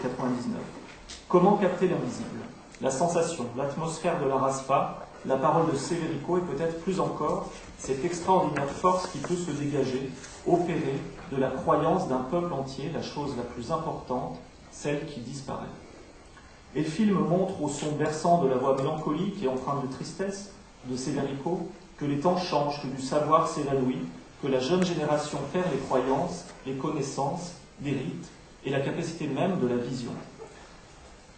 99. Comment capter l'invisible? La sensation, l'atmosphère de la Raspa, la parole de Severico et peut-être plus encore, cette extraordinaire force qui peut se dégager, opérer de la croyance d'un peuple entier, la chose la plus importante, celle qui disparaît. Et le film montre au son berçant de la voix mélancolique et empreinte de tristesse de Severico que les temps changent, que du savoir s'évanouit, que la jeune génération perd les croyances, les connaissances, les rites et la capacité même de la vision.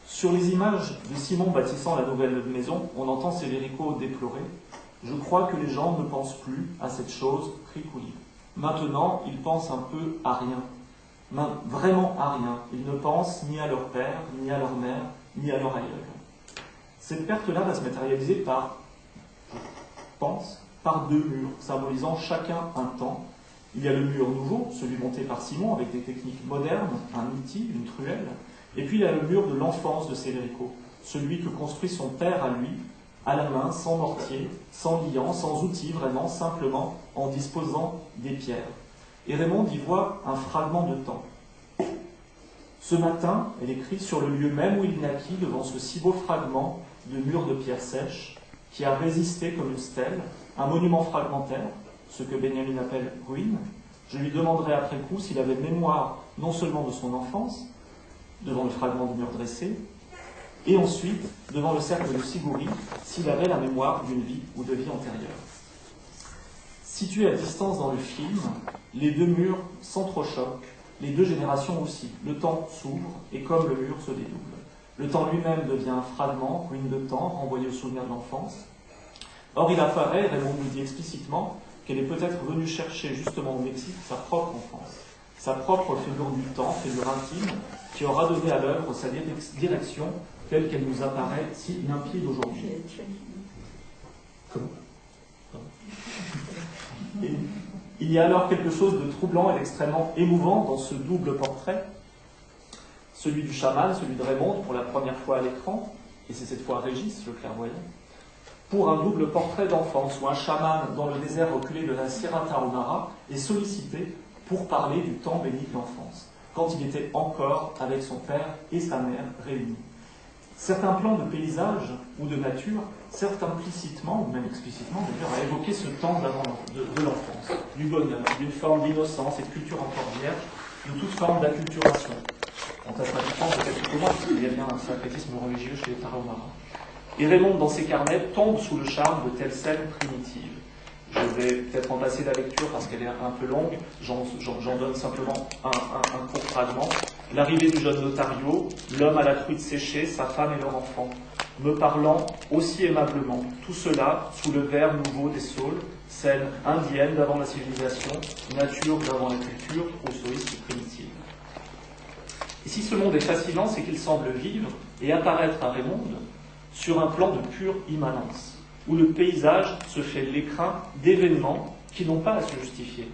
Sur les images de Simon bâtissant la nouvelle maison, on entend Severico déplorer « Je crois que les gens ne pensent plus à cette chose Cricouli. Maintenant, ils pensent un peu à rien. Vraiment à rien. Ils ne pensent ni à leur père, ni à leur mère, ni à leur aïeul. » Cette perte-là va se matérialiser par, je pense, par deux murs, symbolisant chacun un temps. Il y a le mur nouveau, celui monté par Simon, avec des techniques modernes, un outil, une truelle. Et puis il y a le mur de l'enfance de Severico, celui que construit son père à lui, à la main, sans mortier, sans liant, sans outils, vraiment, simplement en disposant des pierres. Et Raymond y voit un fragment de temps. Ce matin, elle écrit, sur le lieu même où il naquit, devant ce si beau fragment de mur de pierre sèche, qui a résisté comme une stèle, un monument fragmentaire, ce que Benjamin appelle ruine. Je lui demanderai après coup s'il avait mémoire non seulement de son enfance, devant le fragment du mur dressé, et ensuite, devant le cercle de Siguri, s'il avait la mémoire d'une vie ou de vie antérieure. Situés à distance dans le film, les deux murs s'entrechoquent, les deux générations aussi. Le temps s'ouvre, et comme le mur se dédouble. Le temps lui-même devient un fragment, ruine de temps, renvoyé au souvenir de l'enfance. Or, il apparaît, Raymond nous dit explicitement, qu'elle est peut-être venue chercher justement au Mexique sa propre enfance, sa propre figure du temps, figure intime, qui aura donné à l'œuvre sa direction telle qu'elle nous apparaît si limpide aujourd'hui. Comment ? Et il y a alors quelque chose de troublant et d'extrêmement émouvant dans ce double portrait, celui du chaman, celui de Raymond, pour la première fois à l'écran, et c'est cette fois Régis, le clairvoyant, pour un double portrait d'enfance, où un chaman dans le désert reculé de la Sierra Tarahumara est sollicité pour parler du temps béni de l'enfance, quand il était encore avec son père et sa mère réunis. Certains plans de paysage ou de nature servent implicitement, ou même explicitement d'ailleurs, à évoquer ce temps de l'enfance, du bonheur, d'une forme d'innocence et de culture encore vierge, de toute forme d'acculturation. On tâchera de prendre peut-être comment, parce qu'il y a bien un syncrétisme religieux chez les Tarahumara. Et Raymond, dans ses carnets, tombe sous le charme de telles scènes primitives. Je vais peut-être en passer la lecture parce qu'elle est un peu longue, j'en donne simplement un court fragment. L'arrivée du jeune notario, l'homme à la truite séchée, sa femme et leur enfant, me parlant aussi aimablement, tout cela sous le vert nouveau des saules, scène indienne d'avant la civilisation, nature d'avant la culture, ossoïste primitive. Et si ce monde est fascinant, c'est qu'il semble vivre et apparaître à Raymond sur un plan de pure immanence, où le paysage se fait l'écrin d'événements qui n'ont pas à se justifier.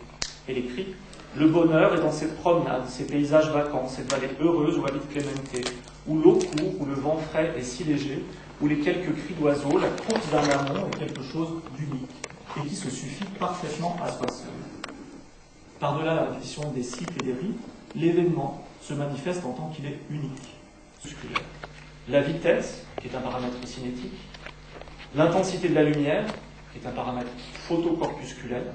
Elle écrit « Le bonheur est dans cette promenade, ces paysages vacants, cette vallée heureuse où habite Clémenté, où l'eau court, où le vent frais est si léger, où les quelques cris d'oiseaux, la course d'un amont est quelque chose d'unique, et qui se suffit parfaitement à soi seul. » Par-delà la répétition des sites et des rites, l'événement se manifeste en tant qu'il est unique, musculaire. La vitesse, qui est un paramètre cinétique, l'intensité de la lumière, qui est un paramètre photocorpusculaire,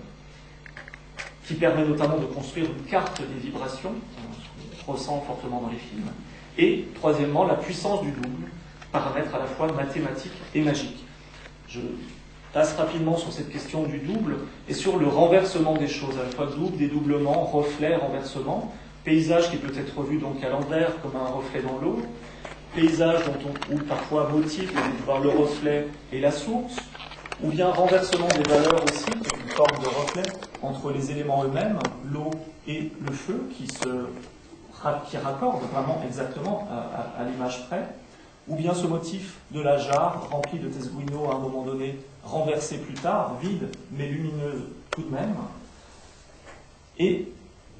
qui permet notamment de construire une carte des vibrations, qu'on ressent fortement dans les films, et, troisièmement, la puissance du double, paramètre à la fois mathématique et magique. Je passe rapidement sur cette question du double et sur le renversement des choses, à la fois double, dédoublement, reflet, renversement, paysage qui peut être vu donc à l'envers comme un reflet dans l'eau, paysage ou parfois motif, de voir le reflet et la source, ou bien renversement des valeurs aussi, une forme de reflet entre les éléments eux-mêmes, l'eau et le feu, qui raccordent vraiment exactement à l'image près, ou bien ce motif de la jarre remplie de Tesguino à un moment donné, renversée plus tard, vide mais lumineuse tout de même, et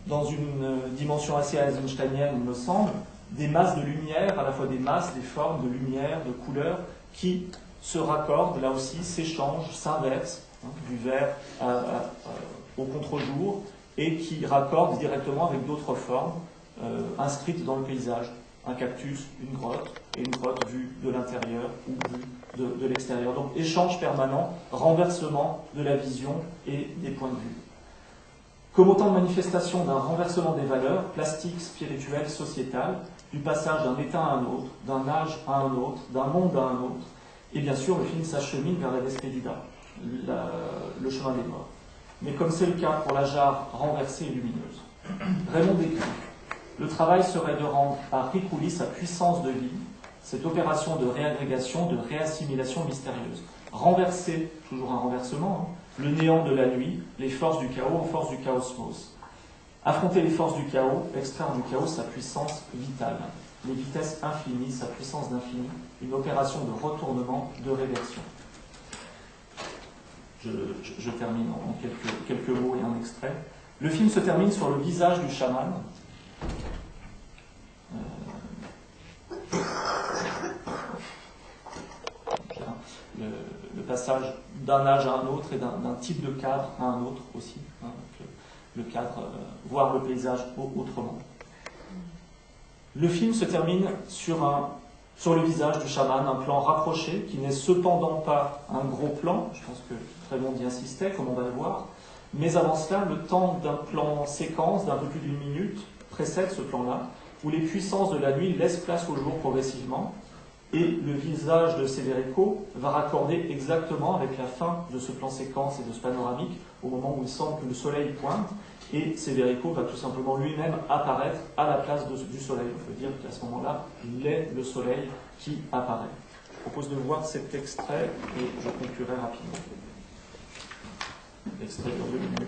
dans une dimension assez eisensteinienne, il me semble, des masses de lumière, à la fois des masses, des formes de lumière, de couleurs, qui se raccordent, là aussi, s'échangent, s'inversent, du vert au contre-jour, et qui raccordent directement avec d'autres formes inscrites dans le paysage. un cactus, une grotte, et une grotte vue de l'intérieur ou vue de l'extérieur. Donc échange permanent, renversement de la vision et des points de vue. Comme autant de manifestations d'un renversement des valeurs, plastiques, spirituelles, sociétales, du passage d'un état à un autre, d'un âge à un autre, d'un monde à un autre, et bien sûr le film s'achemine vers la despedida, le chemin des morts. Mais comme c'est le cas pour la jarre renversée et lumineuse. Raymond décrit: le travail serait de rendre à Ricouli sa puissance de vie, cette opération de réagrégation, de réassimilation mystérieuse. Renverser, toujours un renversement, le néant de la nuit, les forces du chaos en force du chaosmos. Affronter les forces du chaos, extraire du chaos sa puissance vitale, les vitesses infinies, sa puissance d'infini, une opération de retournement, de réversion. Je termine en quelques mots et un extrait. Le film se termine sur le visage du chaman. Le passage d'un âge à un autre et d'un type de cadre à un autre aussi. Hein, le cadre, voir le paysage autrement. Le film se termine sur le visage du chaman, un plan rapproché qui n'est cependant pas un gros plan. Je pense que Raymond y insistait, comme on va le voir. Mais avant cela, le temps d'un plan séquence d'un peu plus d'une minute précède ce plan-là, où les puissances de la nuit laissent place au jour progressivement, et le visage de Severico va raccorder exactement avec la fin de ce plan séquence et de ce panoramique, au moment où il semble que le soleil pointe, et Severico va tout simplement lui-même apparaître à la place du soleil. On peut dire qu'à ce moment-là, il est le soleil qui apparaît. Je propose de voir cet extrait, et je conclurai rapidement. L'extrait dure 2 minutes.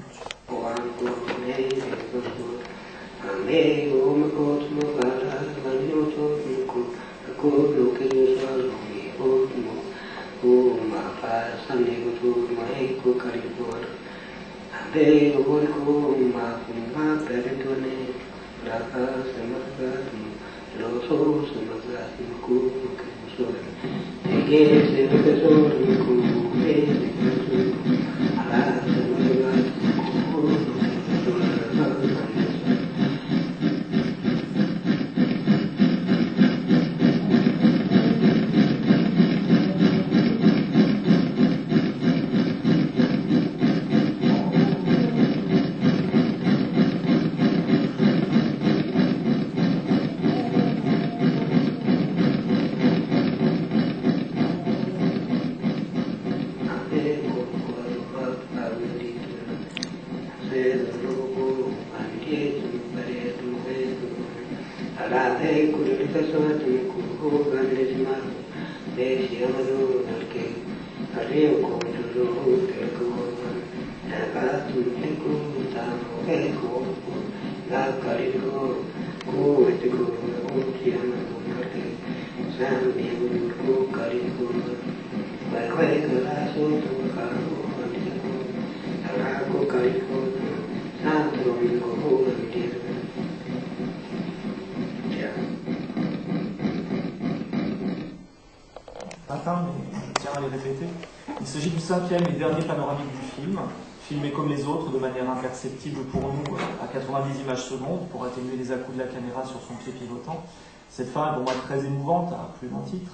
Il s'agit du 5e et dernier panoramique du film, filmé comme les autres de manière imperceptible pour nous à 90 images secondes pour atténuer les à-coups de la caméra sur son pied pivotant. Cette fin est pour moi très émouvante, à plus d'un titre,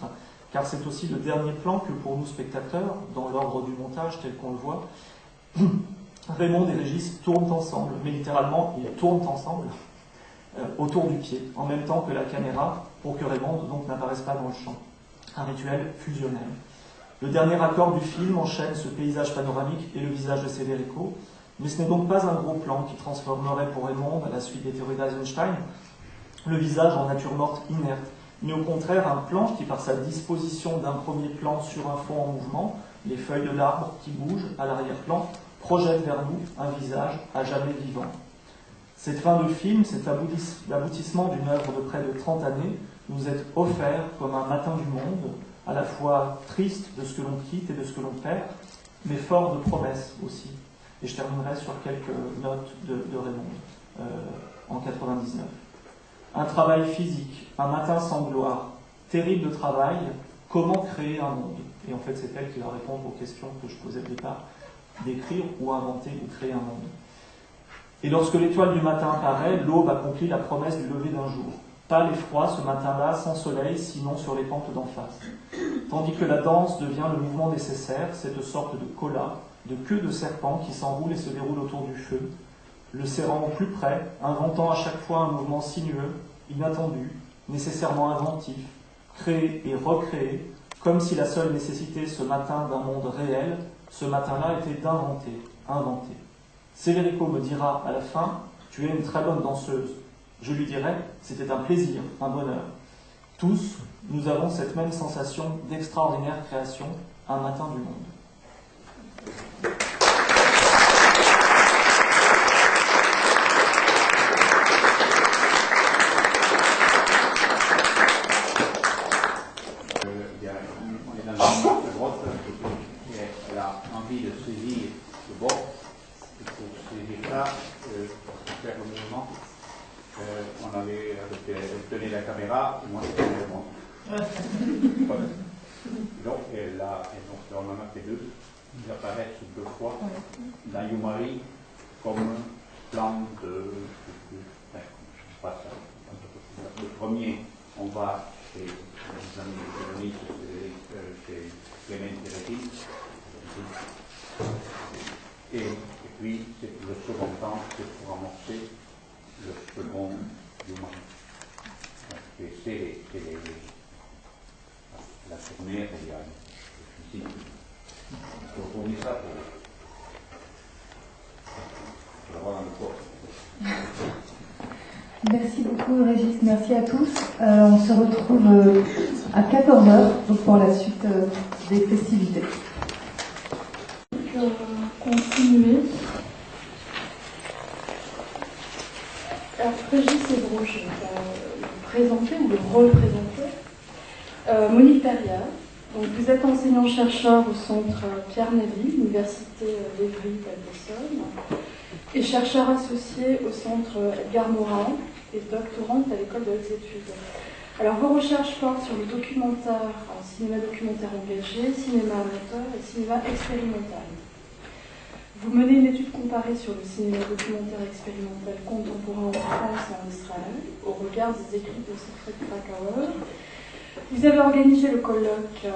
car c'est aussi le dernier plan que pour nous spectateurs, dans l'ordre du montage tel qu'on le voit, Raymond et Régis tournent ensemble, mais littéralement ils tournent ensemble autour du pied, en même temps que la caméra, pour que Raymond donc n'apparaisse pas dans le champ. Un rituel fusionnel. Le dernier accord du film enchaîne ce paysage panoramique et le visage de Severico, mais ce n'est donc pas un gros plan qui transformerait pour Raymond, à la suite des théories d'Eisenstein, le visage en nature morte inerte, mais au contraire un plan qui, par sa disposition d'un premier plan sur un fond en mouvement, les feuilles de l'arbre qui bougent à l'arrière-plan, projette vers nous un visage à jamais vivant. Cette fin de film, cet aboutissement d'une œuvre de près de 30 années, nous est offert comme un matin du monde, à la fois triste de ce que l'on quitte et de ce que l'on perd, mais fort de promesses aussi. Et je terminerai sur quelques notes de Raymond en 99. Un travail physique, un matin sans gloire, terrible travail, comment créer un monde? Et en fait, c'est elle qui va répondre aux questions que je posais au départ, d'écrire ou inventer ou créer un monde. Et lorsque l'étoile du matin apparaît, l'aube accomplit la promesse du lever d'un jour. pâle et froid ce matin-là, sans soleil, sinon sur les pentes d'en face. Tandis que la danse devient le mouvement nécessaire, cette sorte de cola, de queue de serpent qui s'enroule et se déroule autour du feu, le serrant au plus près, inventant à chaque fois un mouvement sinueux, inattendu, nécessairement inventif, créé et recréé, comme si la seule nécessité ce matin d'un monde réel, ce matin-là était d'inventer, inventer. Severico me dira à la fin, tu es une très bonne danseuse. Je lui dirai, c'était un plaisir, un bonheur. Tous, nous avons cette même sensation d'extraordinaire création, un matin du monde. On est dans une grotte et elle a envie de saisir le bord. Et pour saisir ça, pour faire le mouvement, on avait tenu la caméra et moi je tenais le bord. Donc, on en a fait deux. Ils apparaissent deux fois dans Yumari comme plan de. Le premier, on va chez les amis chez Clément et Régine. Et puis, le second temps, c'est pour amorcer le second Yumari. C'est la tournée, il y a le physique. Il faut tourner ça pour l'avoir dans le corps. Merci beaucoup Régis, merci à tous. On se retrouve à 14h pour la suite des festivités. Continuer. Alors Régis et Bro, je vais vous présenter ou le représenter. Monique Perriard. Donc, vous êtes enseignant-chercheur au centre Pierre Navy, Université d'Evry-Bellefontaine, et chercheur associé au centre Edgar Morin et doctorante à l'école de hautes études. Alors, vos recherches portent sur le documentaire, cinéma documentaire engagé, cinéma amateur et cinéma expérimental. Vous menez une étude comparée sur le cinéma documentaire expérimental contemporain en France et en Israël, au regard des écrits de Siegfried Kracauer. Vous avez organisé le colloque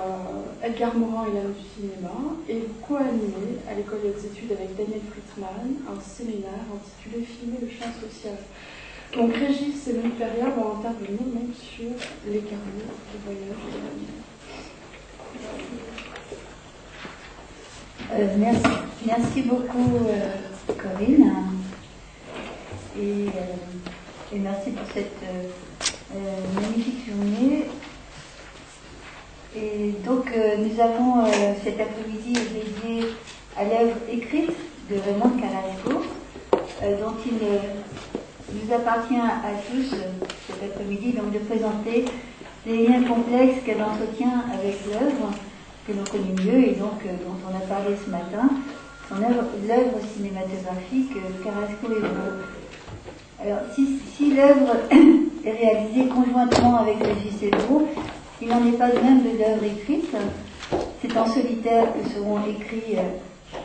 Edgar Morin et l'âme du cinéma et vous co-animez à l'école des hautes études avec Daniel Friedman un séminaire intitulé Filmer le champ social. Donc Régis et Monique Perriard vont intervenir donc sur les carnets de voyage de la Merci beaucoup Corinne et merci pour cette magnifique journée. Et donc nous avons cet après-midi dédié à l'œuvre écrite de Raymond Carrasco, dont il nous appartient à tous cet après-midi donc de présenter les liens complexes qu'elle entretient avec l'œuvre que l'on connaît mieux et donc dont on a parlé ce matin, l'œuvre cinématographique Carrasco et Bro. Alors si l'œuvre est réalisée conjointement avec Régis et Bro, il n'en est pas de même de l'œuvre écrite. C'est en solitaire que seront écrits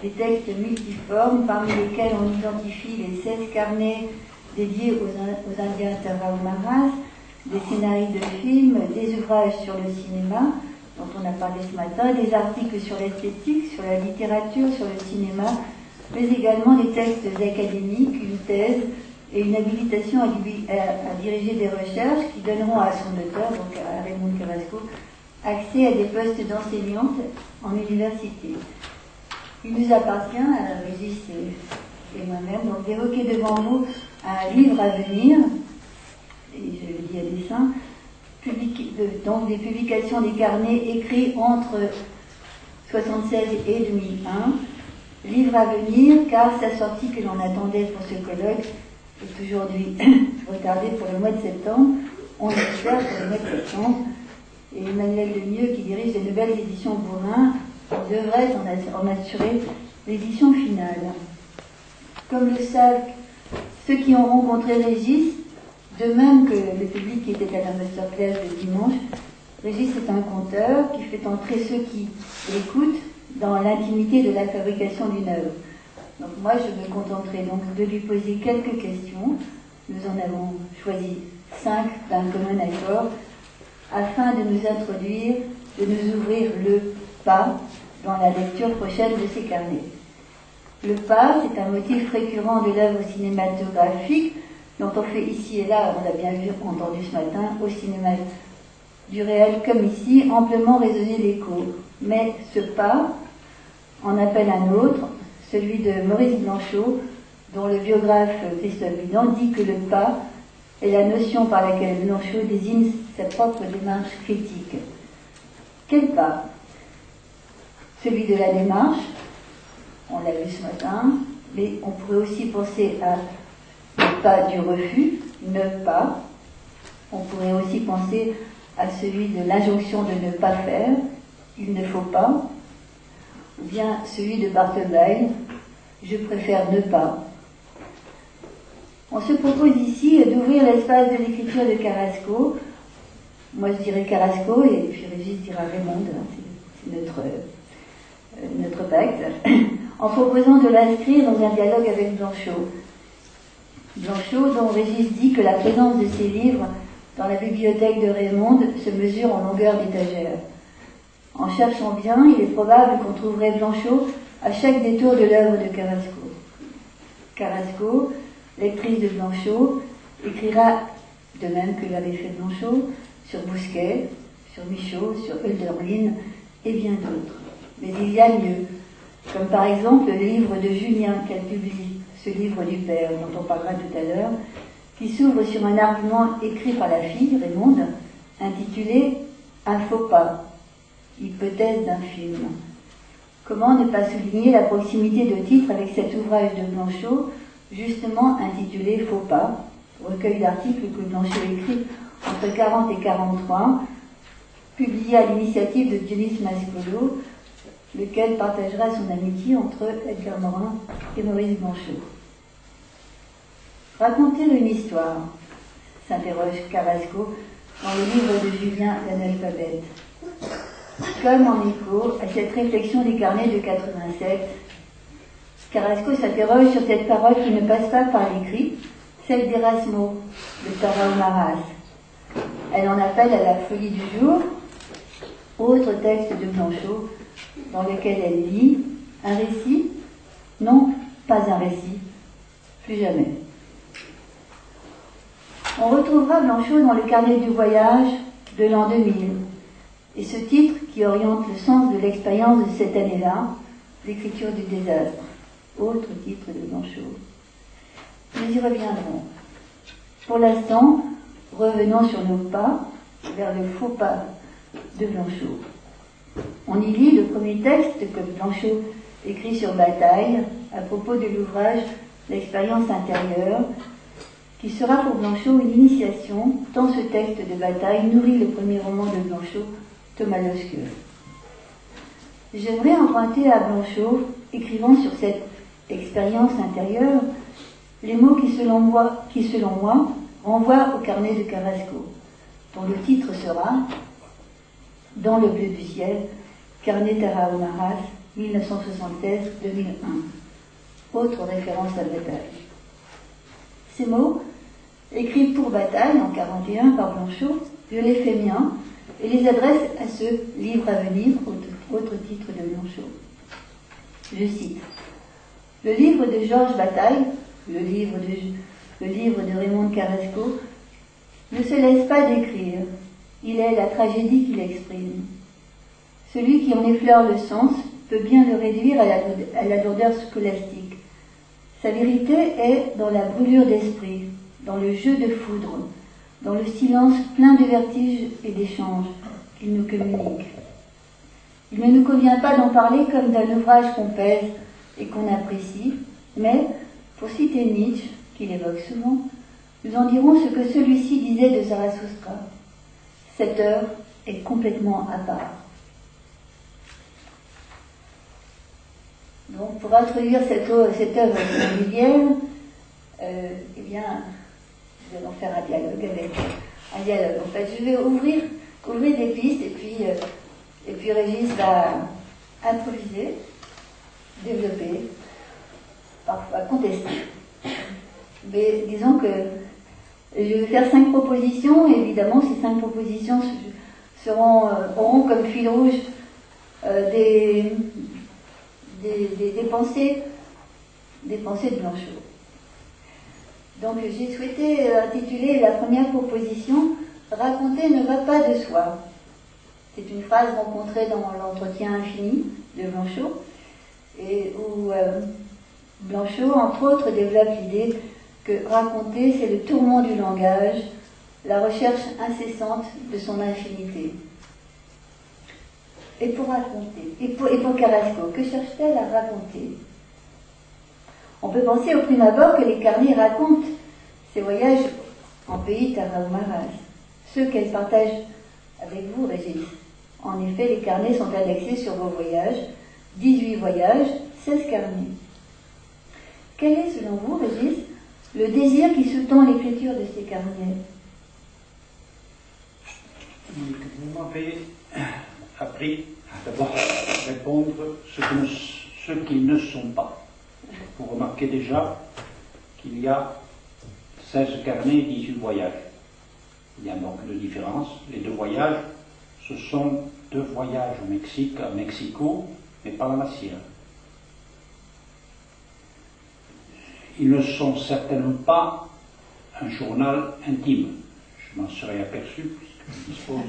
des textes multiformes, parmi lesquels on identifie les 16 carnets dédiés aux Indiens Tarahumaras, des scénarios de films, des ouvrages sur le cinéma, dont on a parlé ce matin, des articles sur l'esthétique, sur la littérature, sur le cinéma, mais également des textes académiques, une thèse et une habilitation à diriger des recherches qui donneront à son auteur, donc à Raymond Carrasco, accès à des postes d'enseignante en université. Il nous appartient, à Régis et moi-même, donc d'évoquer devant vous un livre à venir, et je le dis à dessein, donc des publications des carnets écrits entre 1976 et 2001, livre à venir car sa sortie que l'on attendait pour ce colloque est aujourd'hui retardée pour le mois de septembre, on l'espère pour le mois de septembre, et Emmanuel Lemieux qui dirige les nouvelles éditions Bourrin devrait en assurer l'édition finale. Comme le savent ceux qui ont rencontré Régis, de même que le public qui était à la masterclass de dimanche, Régis est un conteur qui fait entrer ceux qui l'écoutent dans l'intimité de la fabrication d'une œuvre. Donc moi, je me contenterai donc de lui poser quelques questions. Nous en avons choisi 5 d'un commun accord, afin de nous introduire, de nous ouvrir le pas dans la lecture prochaine de ces carnets. Le pas, c'est un motif récurrent de l'œuvre cinématographique dont on fait ici et là, on l'a bien vu, entendu ce matin, au cinéma du réel comme ici, amplement résonner l'écho. Mais ce pas en appelle un autre, celui de Maurice Blanchot, dont le biographe Christophe Budan dit que le pas est la notion par laquelle Blanchot désigne sa propre démarche critique. Quel pas? Celui de la démarche, on l'a vu ce matin, mais on pourrait aussi penser à le pas du refus, ne pas. On pourrait aussi penser à celui de l'injonction de ne pas faire, il ne faut pas, ou bien celui de Bartholdi, je préfère ne pas. On se propose ici d'ouvrir l'espace de l'écriture de Carrasco. Moi je dirais Carrasco et puis Régis dira Raymond, c'est notre pacte, en proposant de l'inscrire dans un dialogue avec Blanchot. Blanchot, dont Régis dit que la présence de ses livres dans la bibliothèque de Raymond se mesure en longueur d'étagère. En cherchant bien, il est probable qu'on trouverait Blanchot à chaque détour de l'œuvre de Carrasco. Carrasco, lectrice de Blanchot, écrira, de même que l'avait fait Blanchot, sur Bousquet, sur Michaud, sur Hölderlin et bien d'autres. Mais il y a mieux, comme par exemple le livre de Julien qu'elle publie, ce livre du père dont on parlera tout à l'heure, qui s'ouvre sur un argument écrit par la fille, Raymonde, intitulé « Un faux pas, hypothèse d'un film ». Comment ne pas souligner la proximité de titre avec cet ouvrage de Blanchot, justement intitulé « Faux pas », recueil d'articles que Blanchot écrit entre 40 et 43, publié à l'initiative de Dionys Mascolo, lequel partagera son amitié entre Edgar Morin et Maurice Blanchot. Raconter une histoire, s'interroge Carrasco dans le livre de Julien l'analphabète. Comme en écho à cette réflexion des carnets de 87, Carrasco s'interroge sur cette parole qui ne passe pas par l'écrit, celle d'Erasmo, de Tarao Marras. Elle en appelle à la folie du jour, autre texte de Blanchot, dans lequel elle lit un récit, non, pas un récit, plus jamais. On retrouvera Blanchot dans le carnet du voyage de l'an 2000, et ce titre qui oriente le sens de l'expérience de cette année-là, l'écriture du désastre, autre titre de Blanchot. Nous y reviendrons. Pour l'instant, revenons sur nos pas vers le faux pas de Blanchot. On y lit le premier texte que Blanchot écrit sur Bataille à propos de l'ouvrage L'expérience intérieure, qui sera pour Blanchot une initiation, tant ce texte de Bataille nourrit le premier roman de Blanchot, Thomas Losqueux. J'aimerais emprunter à Blanchot, écrivant sur cette expérience intérieure, les mots qui, selon moi, renvoient au carnet de Carrasco, dont le titre sera « Dans le bleu du ciel, carnet Tarao Marras, 1976-2001 ». Autre référence à Bataille. Ces mots, écrits pour Bataille en 1941 par Blanchot, je les fais miens et les adresse à ce livre à venir, autre titre de Blanchot. Je cite. Le livre de Georges Bataille, le livre de Raymond Carrasco, ne se laisse pas décrire. Il est la tragédie qu'il exprime. Celui qui en effleure le sens peut bien le réduire à la lourdeur scolastique. Sa vérité est dans la brûlure d'esprit, dans le jeu de foudre, dans le silence plein de vertiges et d'échanges qu'il nous communique. Il ne nous convient pas d'en parler comme d'un ouvrage qu'on pèse et qu'on apprécie, mais, pour citer Nietzsche, qu'il évoque souvent, nous en dirons ce que celui-ci disait de Zarathustra. Cette œuvre est complètement à part. Donc, pour introduire cette œuvre singulière, eh bien, nous allons faire un dialogue. En fait, je vais ouvrir des pistes et puis Régis va improviser, développer, parfois contester. Mais disons que Je vais faire 5 propositions, et évidemment, ces 5 propositions auront comme fil rouge des pensées de Blanchot. Donc j'ai souhaité intituler la première proposition « Raconter ne va pas de soi ». C'est une phrase rencontrée dans l'entretien infini de Blanchot, et où Blanchot, entre autres, développe l'idée que raconter, c'est le tourment du langage, la recherche incessante de son infinité. Et pour raconter, et pour Carrasco, que cherche-t-elle à raconter? On peut penser au prime abord que les carnets racontent ses voyages en pays Tarahumara, ceux qu'elle partage avec vous, Régis. En effet, les carnets sont indexés sur vos voyages, 18 voyages, 16 carnets. Quel est, selon vous, Régis, le désir qui sous-tend l'écriture de ces carnets? Vous m'avez appris d'abord à répondre ce qu'ils ne sont pas. Vous remarquez déjà qu'il y a 16 carnets, 18 voyages. Il y a donc de différence. Les 2 voyages, ce sont 2 voyages au Mexique, à Mexico, mais pas la Massière. Ils ne sont certainement pas un journal intime. Je m'en serais aperçu, puisque je dispose.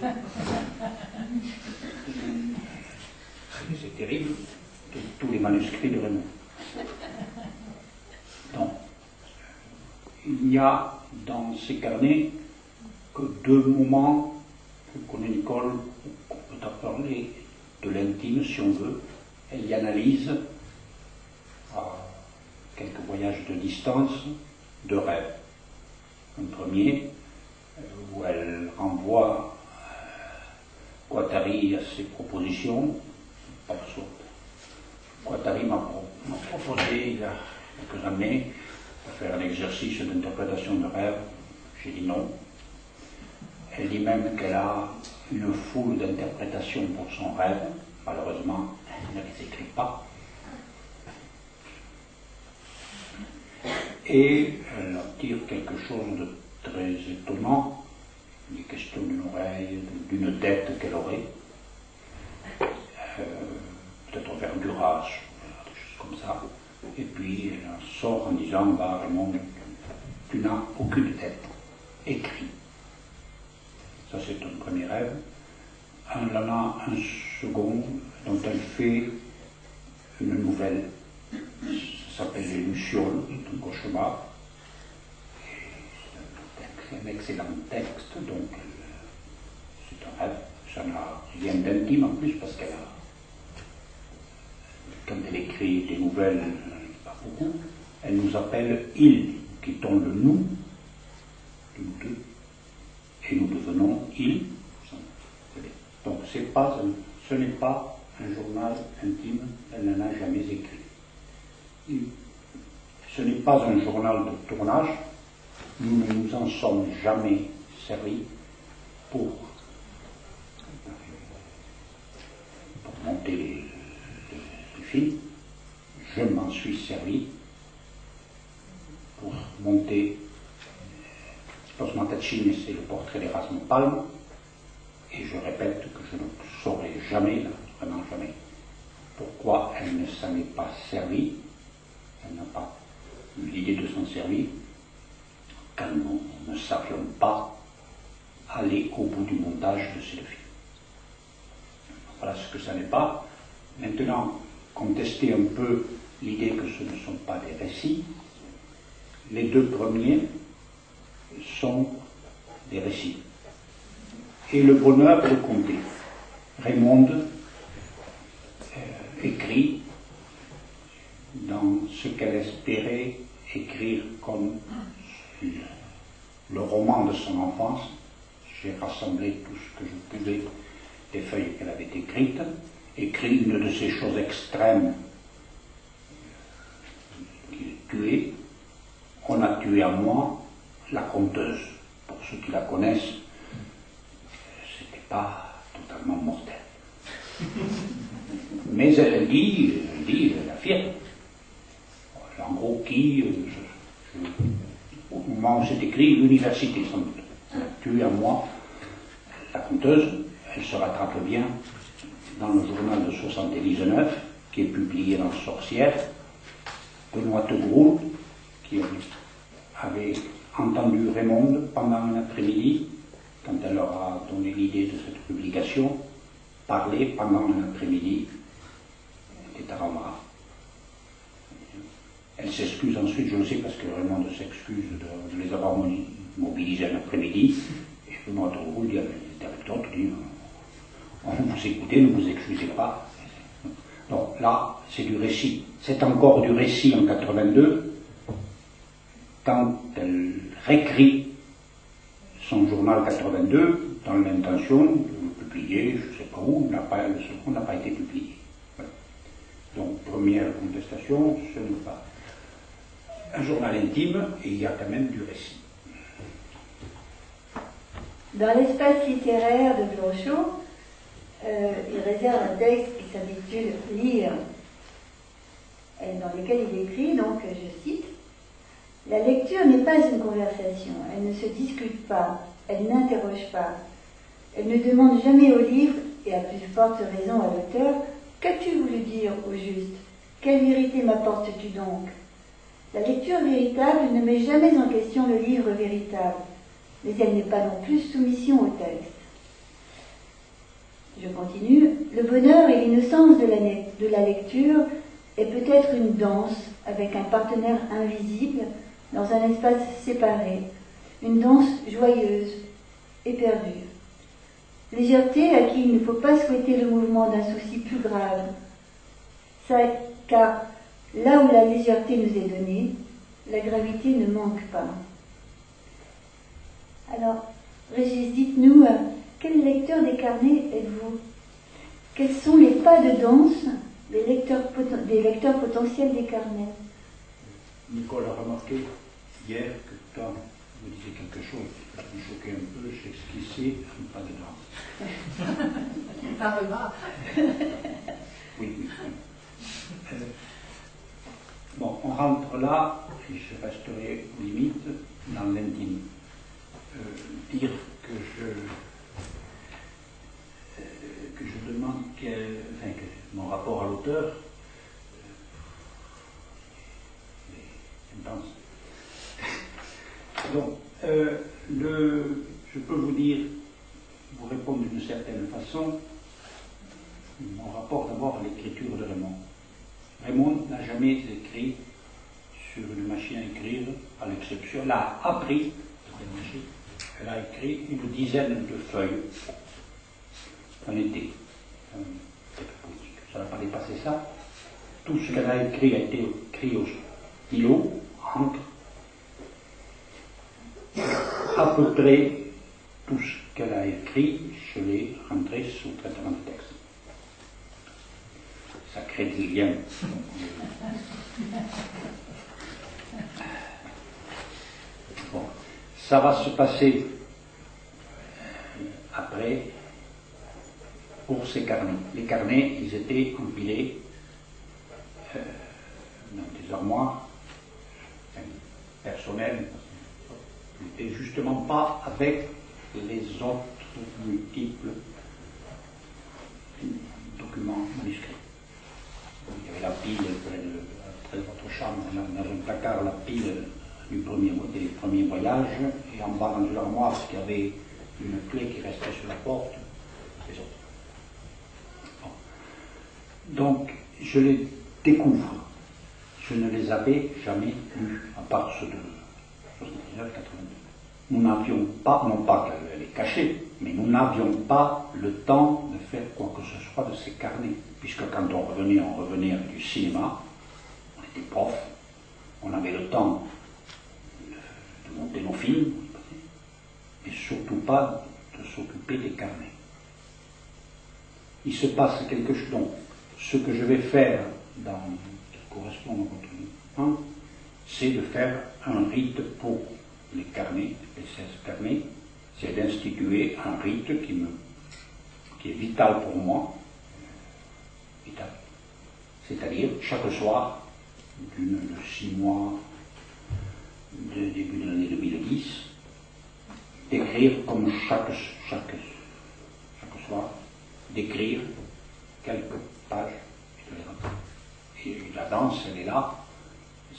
C'est terrible, de tous les manuscrits de Raymond. Donc, il n'y a dans ces carnets que 2 moments que connaît Nicole, qu'on peut appeler de l'intime si on veut. Elle y analyse, à quelques voyages de distance, 2 rêves. Un premier, où elle renvoie Guattari à ses propositions. Guattari m'a proposé il y a quelques années de faire un exercice d'interprétation de rêve. J'ai dit non. Elle dit même qu'elle a une foule d'interprétations pour son rêve. Malheureusement, elle ne les écrit pas. Et elle en tire quelque chose de très étonnant. Il est question d'une oreille, d'une dette qu'elle aurait. Peut-être vers Duras, des choses comme ça. Et puis elle en sort en disant, bah Raymond, tu n'as aucune dette. Écris. Ça c'est un premier rêve. Elle en a un second dont elle fait une nouvelle. Ça s'appelle Les Lucioles, c'est un cauchemar. C'est un excellent texte, donc c'est un rêve. Ça n'a rien d'intime en plus parce qu'elle a, quand elle écrit des nouvelles, pas beaucoup, elle nous appelle il, quittons le nous, nous deux, et nous devenons il. Donc ce n'est pas un journal intime, elle n'en a jamais écrit. Ce n'est pas un journal de tournage, nous ne nous en sommes jamais servis pour monter le film. Je m'en suis servi pour monter Los Matachines, c'est le portrait d'Erasme Palm, et je répète que je ne saurais jamais, vraiment jamais, pourquoi elle ne s'en est pas servie, elle n'a pas eu l'idée de s'en servir, car nous ne savions pas aller au bout du montage de ces 2 films. Voilà ce que ça n'est pas. Maintenant, contester un peu l'idée que ce ne sont pas des récits. Les 2 premiers sont des récits. Et le bonheur de compter. Raymond écrit dans ce qu'elle espérait écrire comme le roman de son enfance. J'ai rassemblé tout ce que je pouvais des feuilles qu'elle avait écrites, écrit une de ces choses extrêmes qui est tuée. On a tué à moi la conteuse. Pour ceux qui la connaissent, c'était pas totalement mortel. Mais elle dit, elle affirme. En gros, qui, moment où c'est écrit, l'université, sans doute. Tu et à moi, la conteuse, elle se rattrape bien dans le journal de 79, qui est publié dans Sorcière. Benoît Tegroult, qui avait entendu Raymonde pendant un après-midi, quand elle leur a donné l'idée de cette publication, parler pendant un après-midi des Tarahumara. Elle s'excuse ensuite, je le sais, parce que Raymonde s'excuse de les avoir mobilisés un après-midi, et Benoît Tegroult dit à les directeurs, on vous écoutez, ne vous excusez pas. Donc là, c'est du récit. C'est encore du récit en 82, quand elle réécrit son journal 82 dans l'intention de le publier, je ne sais pas où, le second n'a pas été publié. Voilà. Donc, première contestation, ce n'est pas un journal intime, et il y a quand même du récit. Dans l'espace littéraire de Blanchot, il réserve un texte qui s'intitule « Lire », dans lequel il écrit, donc, je cite, « La lecture n'est pas une conversation, elle ne se discute pas, elle n'interroge pas, elle ne demande jamais au livre, et à plus forte raison à l'auteur, « Qu'as-tu voulu dire au juste? Quelle vérité m'apportes-tu donc ?» La lecture véritable ne met jamais en question le livre véritable, mais elle n'est pas non plus soumission au texte. Je continue. Le bonheur et l'innocence de la lecture est peut-être une danse avec un partenaire invisible dans un espace séparé, une danse joyeuse et perdue. Légèreté à qui il ne faut pas souhaiter le mouvement d'un souci plus grave, car là où la légèreté nous est donnée, la gravité ne manque pas. Alors, Régis, dites-nous, quel lecteur des carnets êtes-vous? Quels sont les pas de danse des lecteurs potentiels des carnets? Nicole a remarqué hier que quand vous disiez quelque chose qui me choquait un peu, j'esquissais un pas de danse. Ça remarque. Oui. Bon, on rentre là, et je resterai limite dans l'intime. Dire que je demande que mon rapport à l'auteur est intense. Donc, je peux vous dire, vous répondre d'une certaine façon, mon rapport d'abord à l'écriture de Raymond. Raymond n'a jamais écrit sur une machine à écrire, à l'exception, elle a appris cette machine. Elle a écrit une dizaine de feuilles en été. Ça n'a pas dépassé ça. Tout ce qu'elle a écrit écrit au stylo, encre. À peu près tout ce qu'elle a écrit, je l'ai rentré sous traitement de texte. Ça crée des liens. Bon. Ça va se passer après pour ces carnets. Les carnets, ils étaient empilés dans des armoires personnelles. Ils n'étaient justement pas avec les autres multiples documents manuscrits. Il y avait la pile près de votre chambre, dans un placard, la pile des premiers voyages, et en bas dans une armoire, il y avait une clé qui restait sur la porte, les autres. Bon. Donc, je les découvre. Je ne les avais jamais lus, à part ceux de 79-82. Nous n'avions pas, non pas qu'elle est cachée, mais nous n'avions pas le temps de faire quoi que ce soit de ces carnets, puisque quand on revenait du cinéma, on était prof, on avait le temps de monter nos films, mais surtout pas de s'occuper des carnets. Il se passe quelque chose. Donc, ce que je vais faire, qui correspond à votre demande, c'est de faire un rite pour les carnets, les 16 carnets, c'est d'instituer un rite qui est vital pour moi, vital. C'est-à-dire, chaque soir, de 6 mois de début de l'année 2010, d'écrire comme chaque soir, d'écrire quelques pages et de les rentrer. Et la danse, elle est là,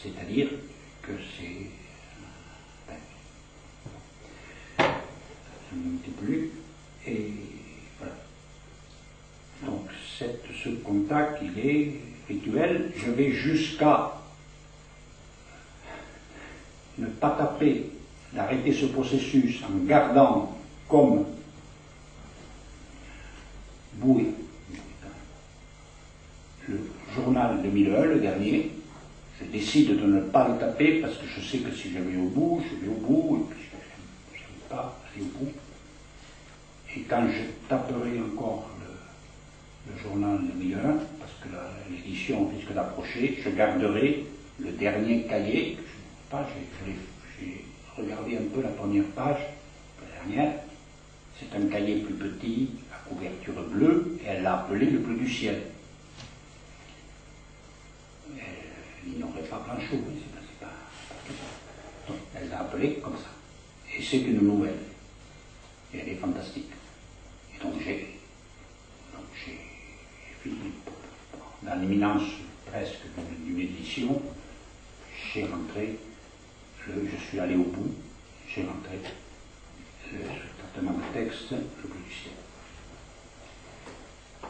c'est-à-dire que c'est... ça ne me dit plus, et voilà. Donc ce contact, il est rituel. Je vais jusqu'à ne pas taper, d'arrêter ce processus en gardant comme bouée le journal 2001, le dernier. Je décide de ne pas le taper parce que je sais que si je vais au bout, et puis je n'aime pas aller au bout. Et quand je taperai encore le journal 2001, parce que l'édition risque d'approcher, je garderai le dernier cahier. J'ai regardé un peu la première page, la dernière. C'est un cahier plus petit, à couverture bleue, et elle l'a appelé le bleu du ciel. Elle n'ignorait pas grand-chose, c'est pas que ça. Donc, elle l'a appelé comme ça. Et c'est une nouvelle. Et elle est fantastique. Et donc j'ai fini, dans l'imminence presque d'une édition, j'ai rentré, je suis allé au bout, j'ai rentré le traitement de texte, le bleu du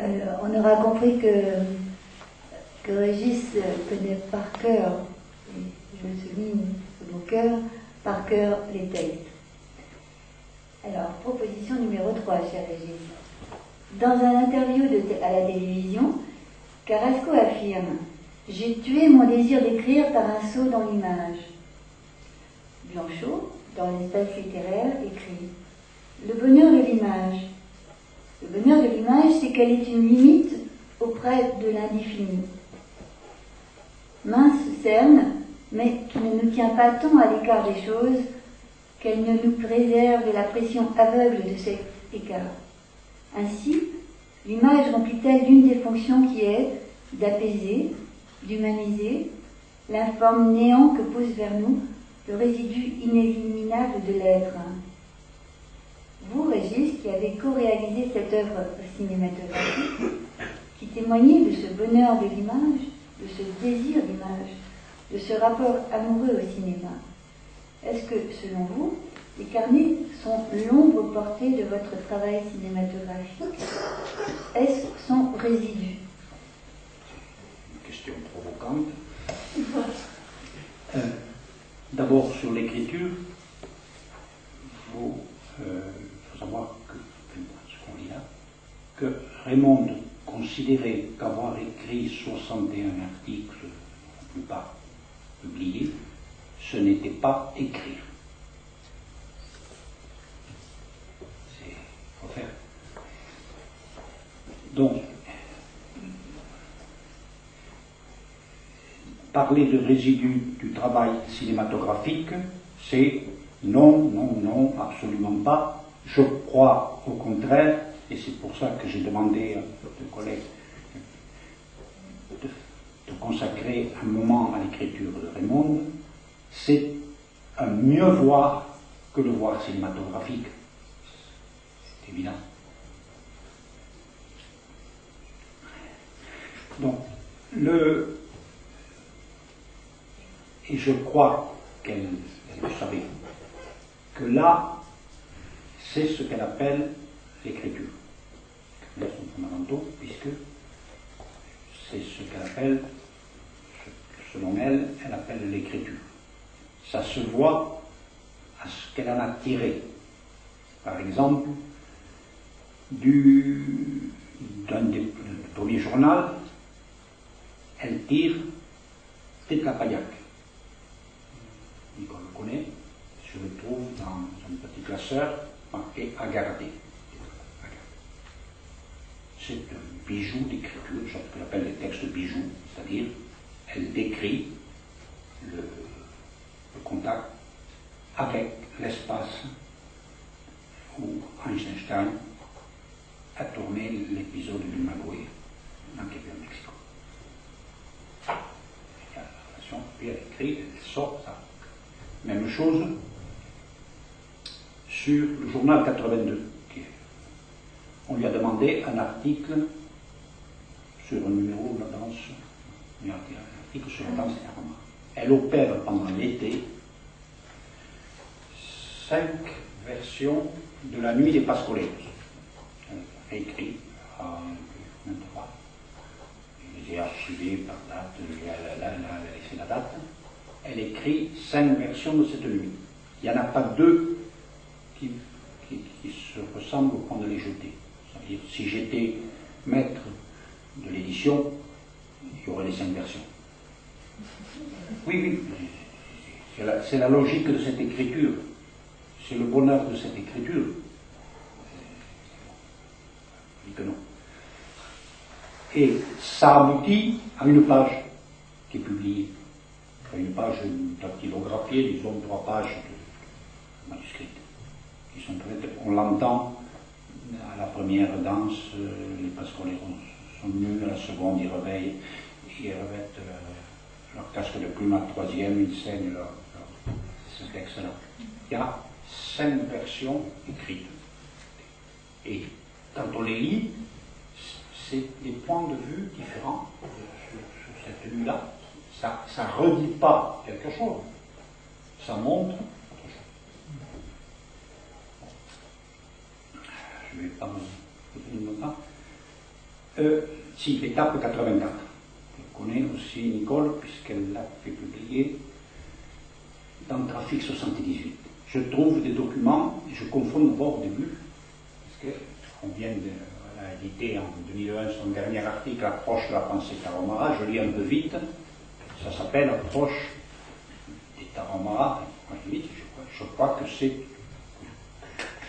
ciel. On aura compris que Régis connaît par cœur, et je le souligne de mon cœur, par cœur les textes. Alors, proposition numéro 3, cher Régis. Dans un interview à la télévision, Carrasco affirme « J'ai tué mon désir d'écrire par un saut dans l'image ». Blanchot, dans l'espace littéraire, écrit « Le bonheur de l'image. Le bonheur de l'image, c'est qu'elle est une limite auprès de l'indéfini. Mince cerne, mais qui ne nous tient pas tant à l'écart des choses qu'elle ne nous préserve de la pression aveugle de cet écart. Ainsi, l'image remplit-elle l'une des fonctions qui est d'apaiser, d'humaniser, l'informe néant que pousse vers nous le résidu inéliminable de l'être. Vous, Régis, qui avez co-réalisé cette œuvre cinématographique, qui témoignez de ce bonheur de l'image, de ce désir d'image, de ce rapport amoureux au cinéma, est-ce que, selon vous, les carnets sont l'ombre portée de votre travail cinématographique? Est-ce son résidu? Une question provocante. D'abord, sur l'écriture, il faut savoir ce qu'on lit là, que Raymond considérait qu'avoir écrit 61 articles, la plupart publiés, ce n'était pas écrire. Il faut faire. Donc, parler de résidus du travail cinématographique, c'est non, non, non, absolument pas. Je crois au contraire, et c'est pour ça que j'ai demandé à deux collègues de consacrer un moment à l'écriture de Raymond, c'est un mieux voir que le voir cinématographique. C'est évident. Donc, et je crois qu'elle le savait, que là, c'est ce qu'elle appelle l'écriture. Les sont fondamentaux, puisque c'est ce qu'elle appelle, selon elle, elle appelle l'écriture. Ça se voit à ce qu'elle en a tiré. Par exemple, d'un des premiers journaux, elle tire Tétla Paillac. Nicole le connaît, je le trouve dans un petit classeur marqué à garder. C'est un bijou d'écriture, ce que j'appelle les textes bijoux, c'est-à-dire elle décrit le contact avec l'espace où Eisenstein a tourné l'épisode du Magoué dans Québec, Mexico. Il y a la relation, puis elle écrit, elle sort ça. Mais Même chose sur le journal 82. On lui a demandé un article sur un numéro de la danse, un article sur la danse Aroma. Elle opère pendant l'été 5 versions de la nuit des Pascoleros. Elle a écrit à fois. Je les ai archivés par date, elle a laissé la date. Elle écrit 5 versions de cette nuit. Il n'y en a pas 2 qui se ressemblent au point de les jeter. C'est-à-dire, si j'étais maître de l'édition, il y aurait les 5 versions. Oui, c'est la logique de cette écriture. C'est le bonheur de cette écriture. Je dis que non. Et ça aboutit à une page qui est publiée. Une page dactylographiée, disons 3 pages de manuscrites. Qui sont prêtes. On l'entend à la première danse, les Pascoleros sont nus, à la seconde ils revêtent leur casque de plume, à la troisième ils saignent leur. C'est excellent. Il y a 5 versions écrites. Et quand on les lit, c'est des points de vue différents sur cette tenue-là. Ça ne redit pas quelque chose, ça montre autre chose. Je ne vais pas me donner longtemps. Si, l'étape 84. Je connais aussi Nicole, puisqu'elle l'a fait publier dans Trafic 78. Je trouve des documents, et je confonds d'abord au début, parce qu'on vient d'éditer en 2001 son dernier article, Approche de la pensée Tarahumara, je lis un peu vite. Ça s'appelle Approche des Tarahumara. Je crois que c'est que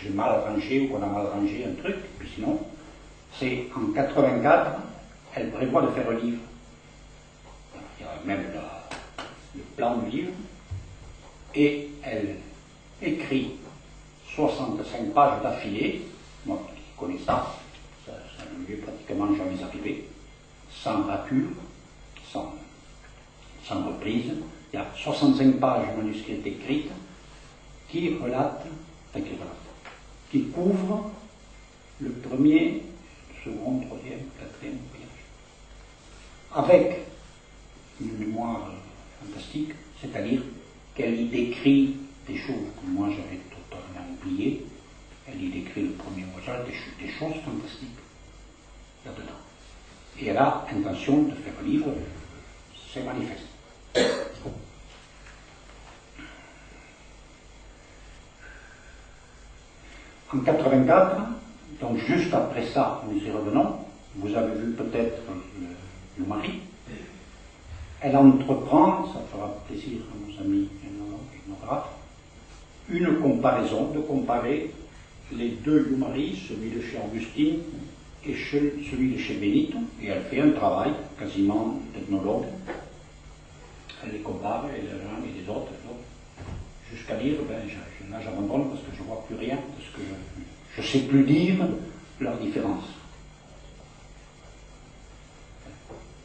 j'ai mal rangé ou qu'on a mal rangé un truc, puis sinon, c'est en 84, elle prévoit de faire un livre. Il y a même le plan du livre, et elle écrit 65 pages d'affilée. Moi qui connais ça ne lui est pratiquement jamais arrivé, sans rature, sans reprise. Il y a 65 pages manuscrites écrites qui couvrent le premier, le second, le troisième, le quatrième voyage. Avec une mémoire fantastique, c'est-à-dire qu'elle y décrit des choses que moi j'avais totalement oubliées. Elle y décrit le premier voyage, des choses fantastiques là-dedans. Et elle a intention de faire un livre, c'est manifeste. En 84, donc juste après ça, nous y revenons, vous avez vu peut-être le mari, elle entreprend, ça fera plaisir à nos amis ethnographes, une comparaison, de comparer les 2 Yumaris, celui de chez Augustine et celui de chez Benito, et elle fait un travail quasiment d'ethnologue. Elle les compare, et les uns et les autres, jusqu'à dire, là j'abandonne parce que je ne vois plus rien, parce que je ne sais plus dire leur différence.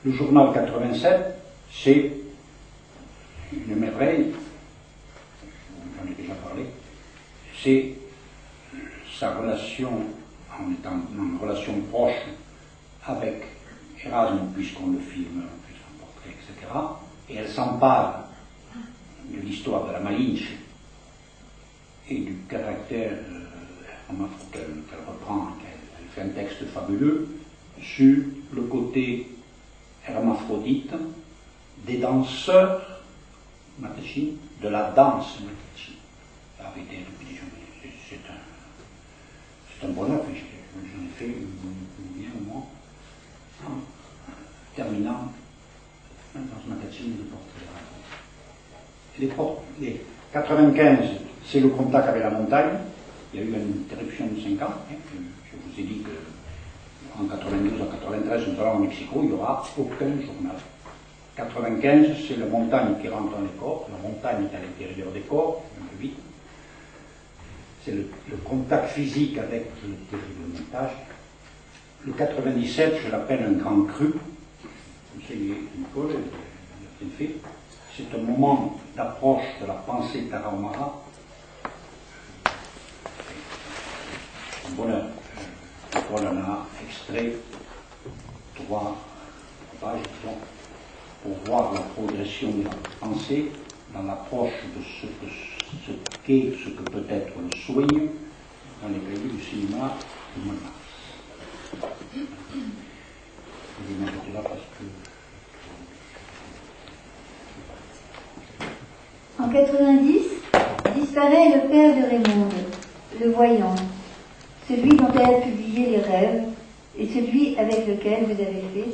Le journal 87, c'est une merveille, j'en ai déjà parlé, c'est sa relation, en étant en relation proche avec Erasme, puisqu'on le filme, on fait son portrait, etc. Et elle s'empare de l'histoire de la Malinche et du caractère qu'elle reprend, qu'elle fait un texte fabuleux sur le côté hermaphrodite des danseurs matachines, de la danse matachine. C'est un bonheur, j'en ai fait bien au moins, en terminant dans ce matachine de portrait. Les 95, c'est le contact avec la montagne. Il y a eu une interruption de 5 ans. Je vous ai dit qu'en 92 à 93, nous allons au Mexico, il n'y aura aucun journal. 95, c'est la montagne qui rentre dans les corps. La montagne est à l'intérieur des corps, un peu vite. C'est le contact physique avec le terrible montage. Le 97, je l'appelle un grand cru. Vous savez, Nicole, elle a fait. c'est un moment d'approche de la pensée tarahumara. Un bonheur. Paul en a extrait 3 pages, disons, pour voir la progression de la pensée dans l'approche de ce qu'est, ce que peut être le swing dans les pays du cinéma de Montmartre. Je vais m'arrêter là parce que... En 90, disparaît le père de Raymond, le voyant, celui dont elle a publié les rêves et celui avec lequel vous avez fait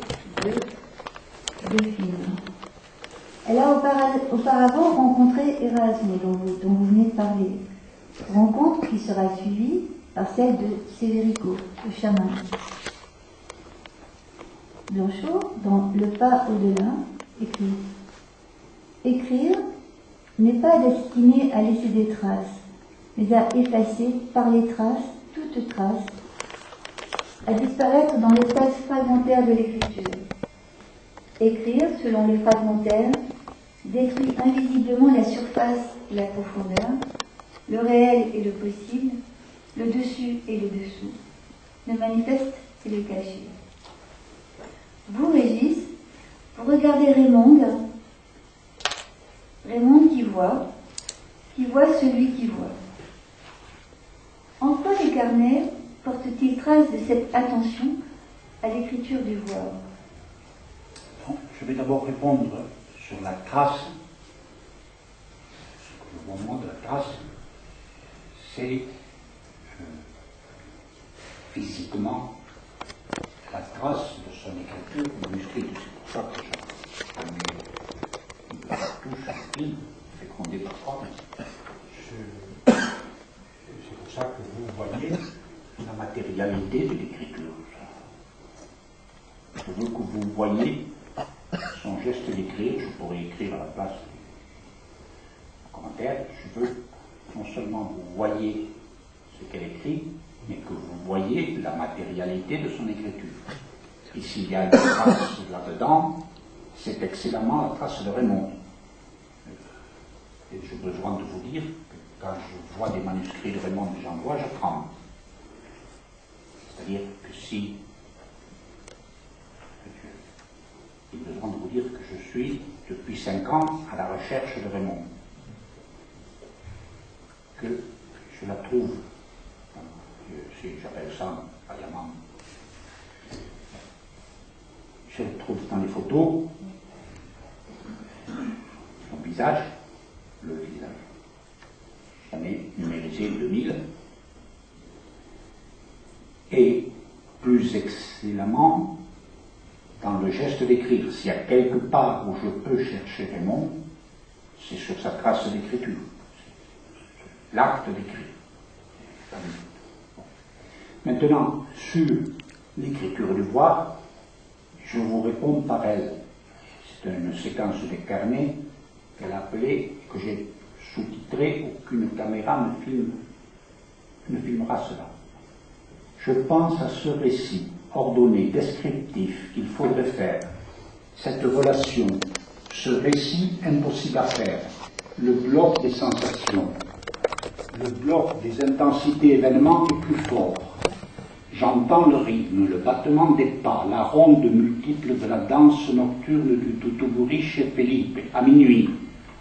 deux films. Elle a auparavant rencontré Erasme, dont vous venez de parler. Rencontre qui sera suivie par celle de Severico, le chaman. Blanchot, dans Le pas au-delà, écrit « Écrire n'est pas destiné à laisser des traces, mais à effacer par les traces toute trace, à disparaître dans l'espace fragmentaire de l'écriture. Écrire, selon les fragmentaires, détruit invisiblement la surface et la profondeur, le réel et le possible, le dessus et le dessous, le manifeste et le caché. Vous, Régis, vous regardez Raymond qui voit celui qui voit. En quoi les carnets portent-ils trace de cette attention à l'écriture du voir? Bon, je vais d'abord répondre sur la trace. Ce que je vois moi de la trace, c'est physiquement la trace de son écriture manuscrite. C'est pour ça que j'ai mis une touche à fil, fécondée par trois. C'est pour ça que vous voyez la matérialité de l'écriture. Je veux que vous voyez son geste d'écrire. Je pourrais écrire à la place du commentaire. Je veux non seulement vous voyez ce qu'elle écrit, mais que vous voyez la matérialité de son écriture. Et s'il y a une trace là-dedans, c'est excellemment la trace de Raymond. Et j'ai besoin de vous dire que quand je vois des manuscrits de Raymond que j'envoie, je tremble. C'est-à-dire que si j'ai besoin de vous dire que je suis depuis 5 ans à la recherche de Raymond, que je la trouve, j'appelle ça vaillamment, je la trouve dans les photos, son visage, le visage, année numérisée 2000, et plus excellemment dans le geste d'écrire. S'il y a quelque part où je peux chercher Raymond, c'est sur sa trace d'écriture, l'acte d'écrire. Maintenant, sur l'écriture du voir, je vous réponds par elle. C'est une séquence des carnets qu'elle a appelée, que j'ai sous-titré « Aucune caméra ne filmera cela ». Je pense à ce récit ordonné, descriptif qu'il faudrait faire, cette relation, ce récit impossible à faire, le bloc des sensations, le bloc des intensités événements est plus fort. J'entends le rythme, le battement des pas, la ronde multiple de la danse nocturne du Tutuburi chez Felipe, à minuit,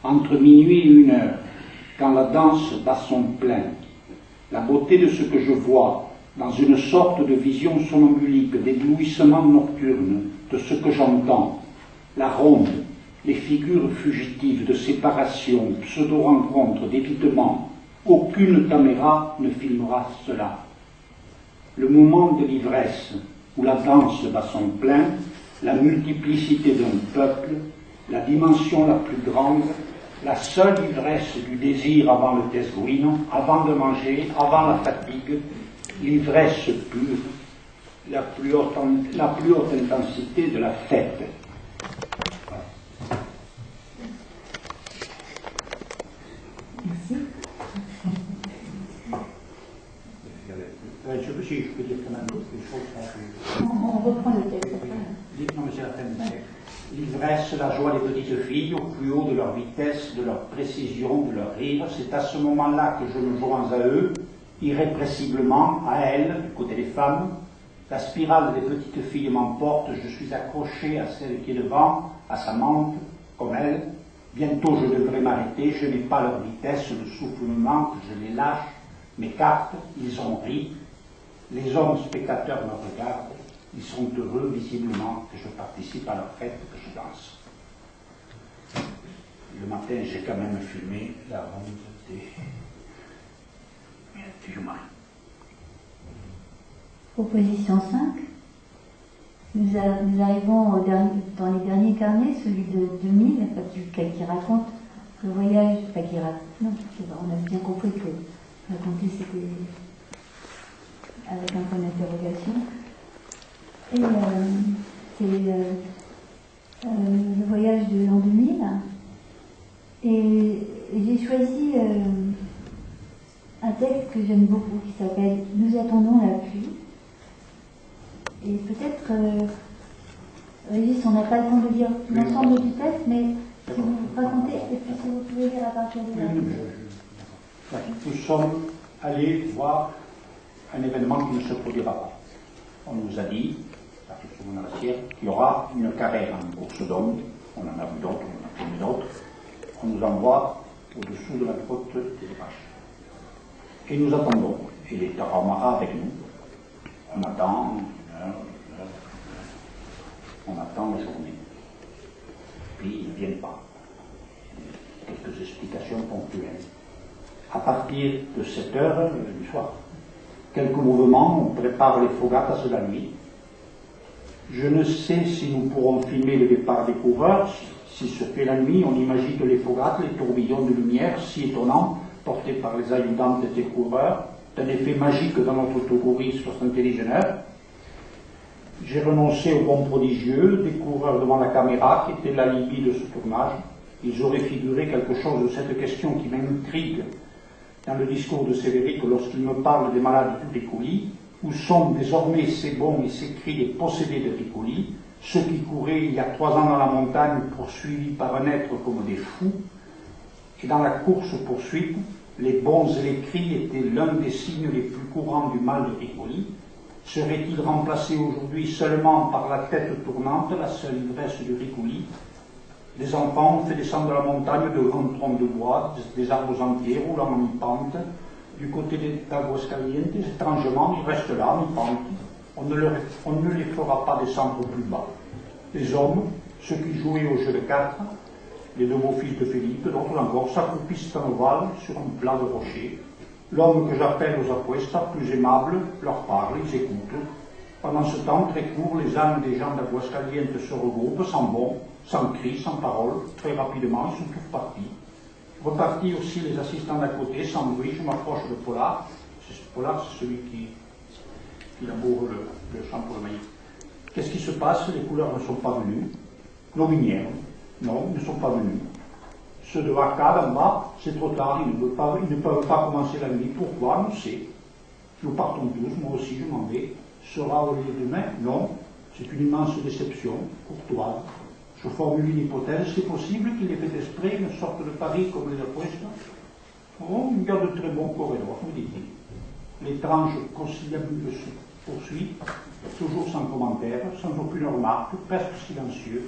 entre minuit et 1 heure, quand la danse bat son plein. La beauté de ce que je vois, dans une sorte de vision somnambulique, d'éblouissement nocturne, de ce que j'entends, la ronde, les figures fugitives de séparation, pseudo-rencontres, d'évitement, aucune caméra ne filmera cela. Le moment de l'ivresse, où la danse bat son plein, la multiplicité d'un peuple, la dimension la plus grande, la seule ivresse du désir avant le tesguino, avant de manger, avant la fatigue, l'ivresse pure, la plus haute intensité de la fête. Merci. Si je peux dire quand même des choses. On reprend le texte. Non, mais c'est la fin du texte. L'ivresse connaissent la joie des petites filles au plus haut de leur vitesse, de leur précision, de leur rire. C'est à ce moment-là que je me joins à eux, irrépressiblement, à elles, du côté des femmes. La spirale des petites filles m'emporte, je suis accroché à celle qui est devant, à sa mante, comme elle. Bientôt je devrais m'arrêter, je n'ai pas leur vitesse, le souffle me manque, je les lâche, m'écarte, ils ont ri. Les hommes spectateurs me regardent, ils sont heureux visiblement que je participe à leur fête, que je danse. Le matin, j'ai quand même filmé la ronde des humains. Proposition 5. Nous arrivons dans les derniers carnets, celui de 2000, qui raconte le voyage, non, on a bien compris que raconter c'était avec un point d'interrogation. Et c'est le voyage de l'an 2000. Et j'ai choisi un texte que j'aime beaucoup qui s'appelle « Nous attendons la pluie ». Et peut-être, Régis, on n'a pas le temps de lire l'ensemble du texte, mais si vous racontez, et puis si vous pouvez lire à partir de là. Nous sommes allés voir un événement qui ne se produira pas. On nous a dit, qu'il y aura une carrière en course d'hommes. On en a vu d'autres, on en a filmé d'autres. On nous envoie au-dessous de la grotte des vaches. Et nous attendons. Et les Tarahumara avec nous. On attend la journée. Puis ils ne viennent pas. Quelques explications ponctuelles. À partir de 7 heures du soir, quelques mouvements, on prépare les fogatas la nuit. Je ne sais si nous pourrons filmer le départ des coureurs. Si se fait la nuit, on imagine les fogatas, les tourbillons de lumière si étonnants, portés par les ayudantes des coureurs, d'un effet magique dans notre tourisme 71 heures. J'ai renoncé au bon prodigieux, des coureurs devant la caméra, qui était l'alibi de ce tournage. Ils auraient figuré quelque chose de cette question qui m'intrigue dans le discours de Sévéric lorsqu'il me parle des malades du Ricoli. Où sont désormais ces bons et ces cris des possédés de Ricoli, ceux qui couraient il y a 3 ans dans la montagne poursuivis par un être comme des fous. Et dans la course-poursuite, les bons et les cris étaient l'un des signes les plus courants du mal de Ricoli. Serait-il remplacé aujourd'hui seulement par la tête tournante, la seule ivresse du Ricoli? Les enfants ont fait descendre de la montagne de grands troncs de bois, des arbres entiers roulant en pente. Du côté des Aguascalientes, étrangement, ils restent là, en pente. On ne les fera pas descendre plus bas. Les hommes, ceux qui jouaient au jeu de cartes, les deux beaux-fils de Philippe, d'autres encore, s'accroupissent en ovale sur un plat de rocher. L'homme que j'appelle aux apuestas, plus aimable, leur parle, ils écoutent. Pendant ce temps, très court, les âmes des gens d'Aguascalientes se regroupent, sans bon, sans cri, sans parole. Très rapidement, ils sont tous partis. Repartis aussi les assistants d'à côté, sans bruit, je m'approche de Pollard. Pollard, c'est celui qui laboure le champ pour le maïs. Qu'est-ce qui se passe? Les couleurs ne sont pas venues. Nos minières, non, ne sont pas venus. Ceux de Arcade en bas, c'est trop tard, ils ne peuvent pas commencer la nuit. Pourquoi? On sait. Nous partons tous, moi aussi je m'en vais. Sera au lieu de demain? Non, c'est une immense déception, courtoise. Je formule une hypothèse, c'est possible qu'il ait fait exprès une sorte de pari comme les apuestas. Oh, il y a de très bons corridors, me dit-il. L'étrange conciliabule se poursuit, toujours sans commentaire, sans aucune remarque, presque silencieux.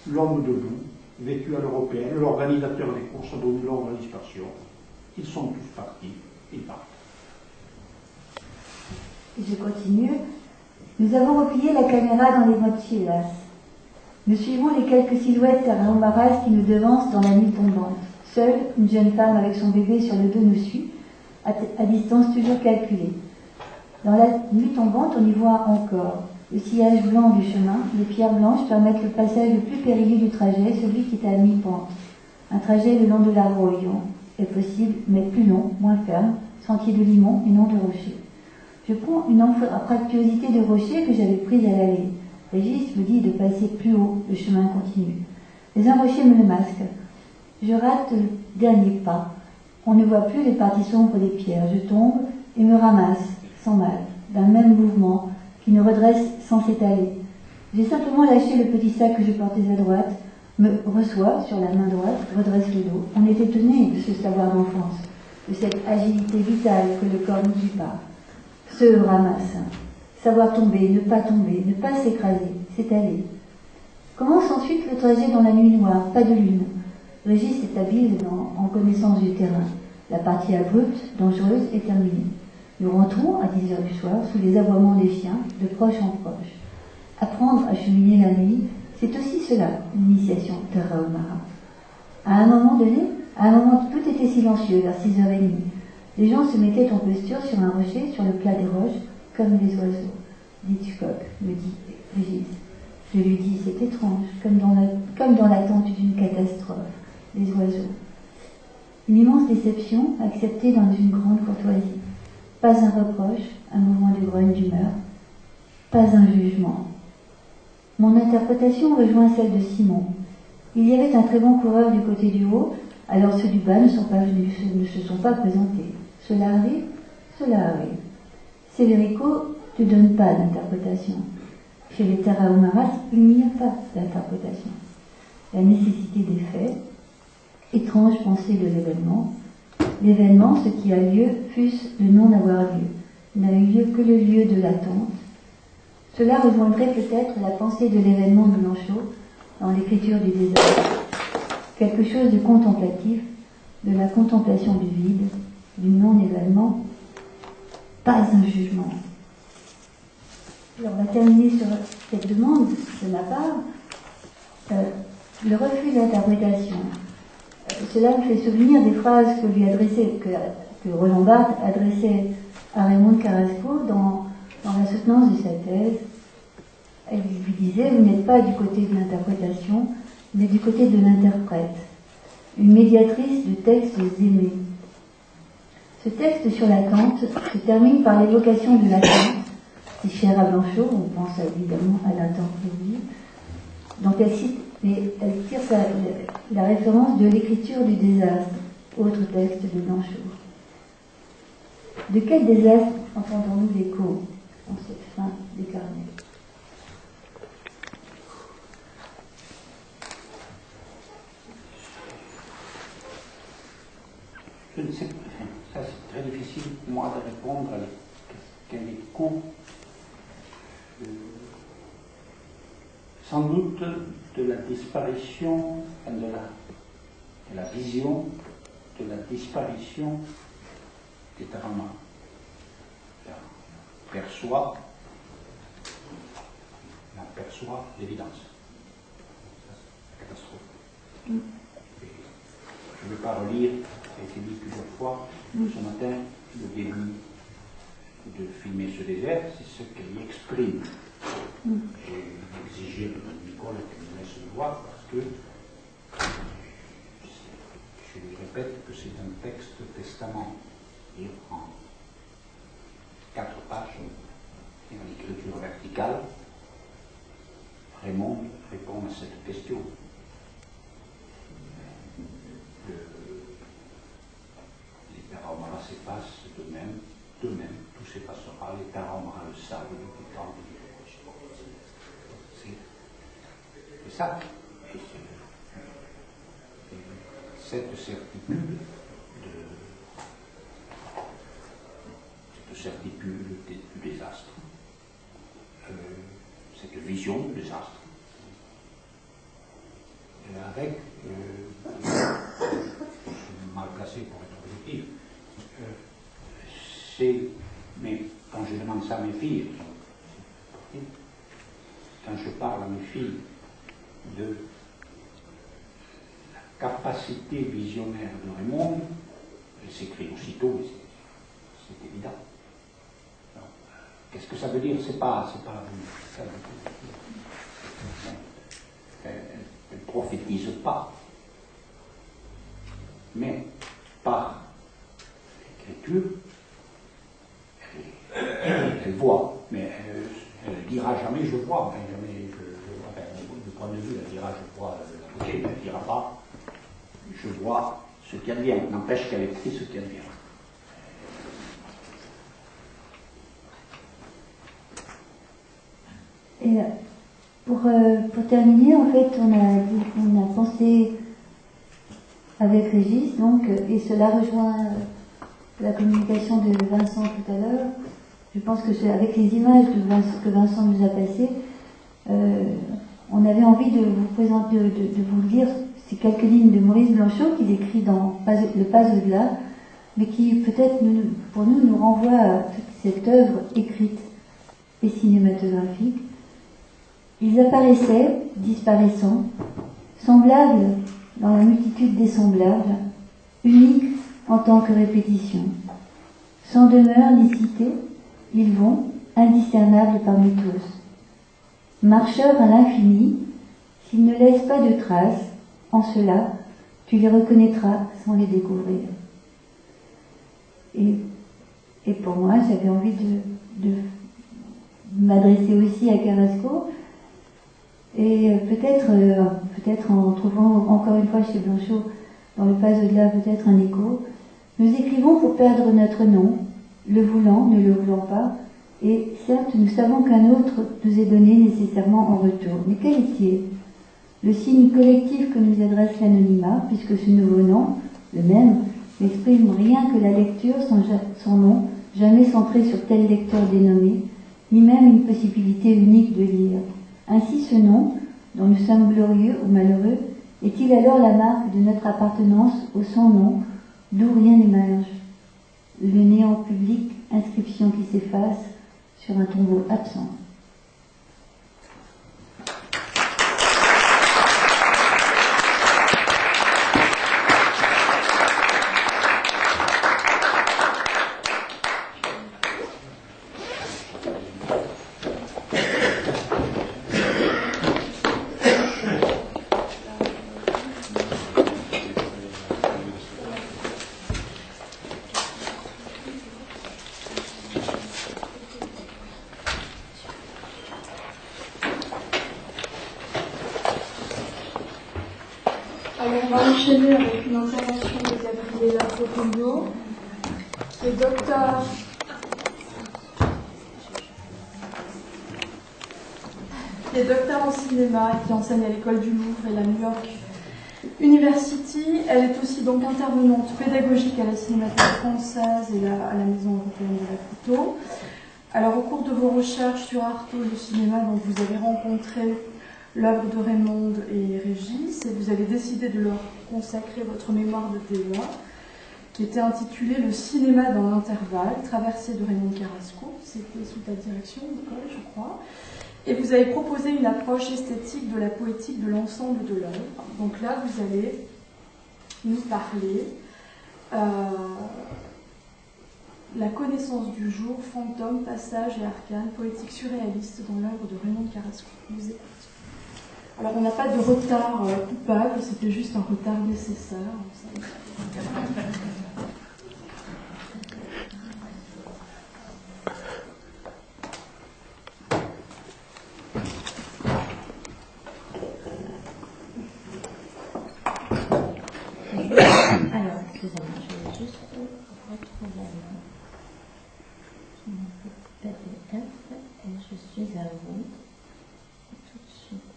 L'homme debout, vêtu à l'européenne, l'organisateur des courses a donné l'ordre à la dispersion. Ils sont tous partis, ils partent. Je continue. Nous avons replié la caméra dans les moitiés, hélas. Nous suivons les quelques silhouettes tarahumarases qui nous devancent dans la nuit tombante. Seule, une jeune femme avec son bébé sur le dos nous suit, à distance toujours calculée. Dans la nuit tombante, on y voit encore le sillage blanc du chemin. Les pierres blanches permettent le passage le plus périlleux du trajet, celui qui est à mi-pente. Un trajet le long de l'arroyo est possible, mais plus long, moins ferme, sentier de limon et non de rocher. Je prends une anfractuosité de rocher que j'avais prise à l'allée. Régis me dit de passer plus haut, le chemin continue. Mais un rocher me le masque. Je rate le dernier pas. On ne voit plus les parties sombres des pierres. Je tombe et me ramasse, sans mal, d'un même mouvement qui nous redresse sans s'étaler. J'ai simplement lâché le petit sac que je portais à droite, me reçoit sur la main droite, redresse le dos. On est étonné de ce savoir d'enfance, de cette agilité vitale que le corps nous prépare. Se ramasse. Savoir tomber, ne pas s'écraser, s'étaler. Commence ensuite le trajet dans la nuit noire, pas de lune. Régis est habile en connaissance du terrain. La partie abrupte, dangereuse, est terminée. Nous rentrons à 10 heures du soir sous les aboiements des chiens, de proche en proche. Apprendre à cheminer la nuit, c'est aussi cela, l'initiation Tarahumara. À un moment donné, tout était silencieux, vers 6h30. Les gens se mettaient en posture sur un rocher, sur le plat des roches, comme les oiseaux. Dit Hitchcock, me dit Régis. Je lui dis, c'est étrange, comme dans l'attente d'une catastrophe, les oiseaux. Une immense déception, acceptée dans une grande courtoisie. Pas un reproche, un mouvement de grogne d'humeur, pas un jugement. Mon interprétation rejoint celle de Simon. Il y avait un très bon coureur du côté du haut, alors ceux du bas ne se sont pas présentés. Cela arrive. Severico ne donne pas d'interprétation. Chez les Tarahumaras, il n'y a pas d'interprétation. La nécessité des faits, étrange pensée de l'événement, ce qui a lieu, fût-ce de non avoir lieu, n'a eu lieu que le lieu de l'attente. Cela rejoindrait peut-être la pensée de l'événement de Blanchot dans l'écriture du désastre. Quelque chose de contemplatif, de la contemplation du vide, du non-événement, pas un jugement. Alors, on va terminer sur cette demande de ma part. Le refus d'interprétation. Cela me fait souvenir des phrases que Roland Barthes adressait à Raymond Carrasco dans la soutenance de sa thèse. Elle lui disait, vous n'êtes pas du côté de l'interprétation, mais du côté de l'interprète, une médiatrice de textes aimés. Ce texte sur l'attente se termine par l'évocation de l'attente, si chère à Blanchot, on pense évidemment à l'attente de vie, dont elle tire la référence de l'écriture du désastre, autre texte de Blanchot. De quel désastre entendons-nous l'écho en cette fin des carnets? Je ne sais pas, ça c'est très difficile pour moi de répondre à quel écho. Sans doute de la disparition, de la vision de la disparition des Tarahumara. On perçoit l'évidence. C'est la catastrophe. Et je ne veux pas relire, ça a été dit plusieurs fois ce matin, le début de filmer ce désert, c'est ce qu'elle y exprime. J'ai exigé de Nicole qu'elle me laisse le voir parce que je lui répète que c'est un texte testament, c'est-à-dire en 4 pages et en écriture verticale. Raymond répond à cette question. Les Tarahumara s'effacent d'eux-mêmes, tout s'effacera, les Tarahumara le savent depuis tant de c'est ça. Et cette certitude du désastre, cette vision du désastre, avec, je suis mal placé pour être objectif, mais quand je demande ça à mes filles, quand je parle à mes filles de la capacité visionnaire de Raymond, elle s'écrit aussitôt, c'est évident. Qu'est-ce que ça veut dire? C'est pas elle ne prophétise pas, mais par l'écriture, elle voit, mais elle ne dira jamais je vois, jamais je vois, du point de vue, elle dira je vois la beauté, mais elle ne dira pas je vois ce qui advient, n'empêche qu'elle écrit ce qui advient. Et Pour terminer, en fait, on a pensé avec Régis, donc, et cela rejoint la communication de Vincent tout à l'heure. Je pense que c'est avec les images que Vincent nous a passées, on avait envie de vous présenter, de vous lire ces quelques lignes de Maurice Blanchot qu'il écrit dans Le Pas au-delà, mais qui peut-être pour nous renvoie à toute cette œuvre écrite et cinématographique. Ils apparaissaient, disparaissant, semblables dans la multitude des semblables, uniques en tant que répétition. Sans demeure ni cité, ils vont, indiscernables parmi tous. Marcheurs à l'infini, s'ils ne laissent pas de traces, en cela, tu les reconnaîtras sans les découvrir. Et pour moi, j'avais envie de m'adresser aussi à Carrasco, et peut-être en trouvant encore une fois chez Blanchot, dans Le Pas au-delà, peut-être un écho. Nous écrivons pour perdre notre nom, le voulant, ne le voulant pas, et certes, nous savons qu'un autre nous est donné nécessairement en retour. Mais quel est-il? Le signe collectif que nous adresse l'anonymat, puisque ce nouveau nom, le même, n'exprime rien que la lecture, son nom, jamais centré sur tel lecteur dénommé, ni même une possibilité unique de lire. Ainsi ce nom, dont nous sommes glorieux ou malheureux, est-il alors la marque de notre appartenance au son nom, d'où rien n'émerge? Le néant public, inscription qui s'efface sur un tombeau absent. Alors, on va enchaîner avec une intervention de Gabriela Profondo, qui est docteur en cinéma et qui enseigne à l'école du Louvre et la New York University. Elle est aussi donc intervenante pédagogique à la Cinémathèque française et à la Maison européenne de la photo. Alors, au cours de vos recherches sur Artaud et le cinéma, donc, vous avez rencontré l'œuvre de Raymond et Régis, et vous avez décidé de leur consacrer votre mémoire de témoin, qui était intitulée Le cinéma dans l'intervalle, traversée de Raymond Carrasco. C'était sous ta direction, Nicole, je crois. Et vous avez proposé une approche esthétique de la poétique de l'ensemble de l'œuvre. Donc là, vous allez nous parler la connaissance du jour, fantôme, passage et arcane, poétique surréaliste dans l'œuvre de Raymond Carrasco. Vous écoutez. Alors, on n'a pas de retard coupable, c'était juste un retard nécessaire. Alors, excusez-moi, je vais juste retrouver mon PDF et je suis à vous tout de suite.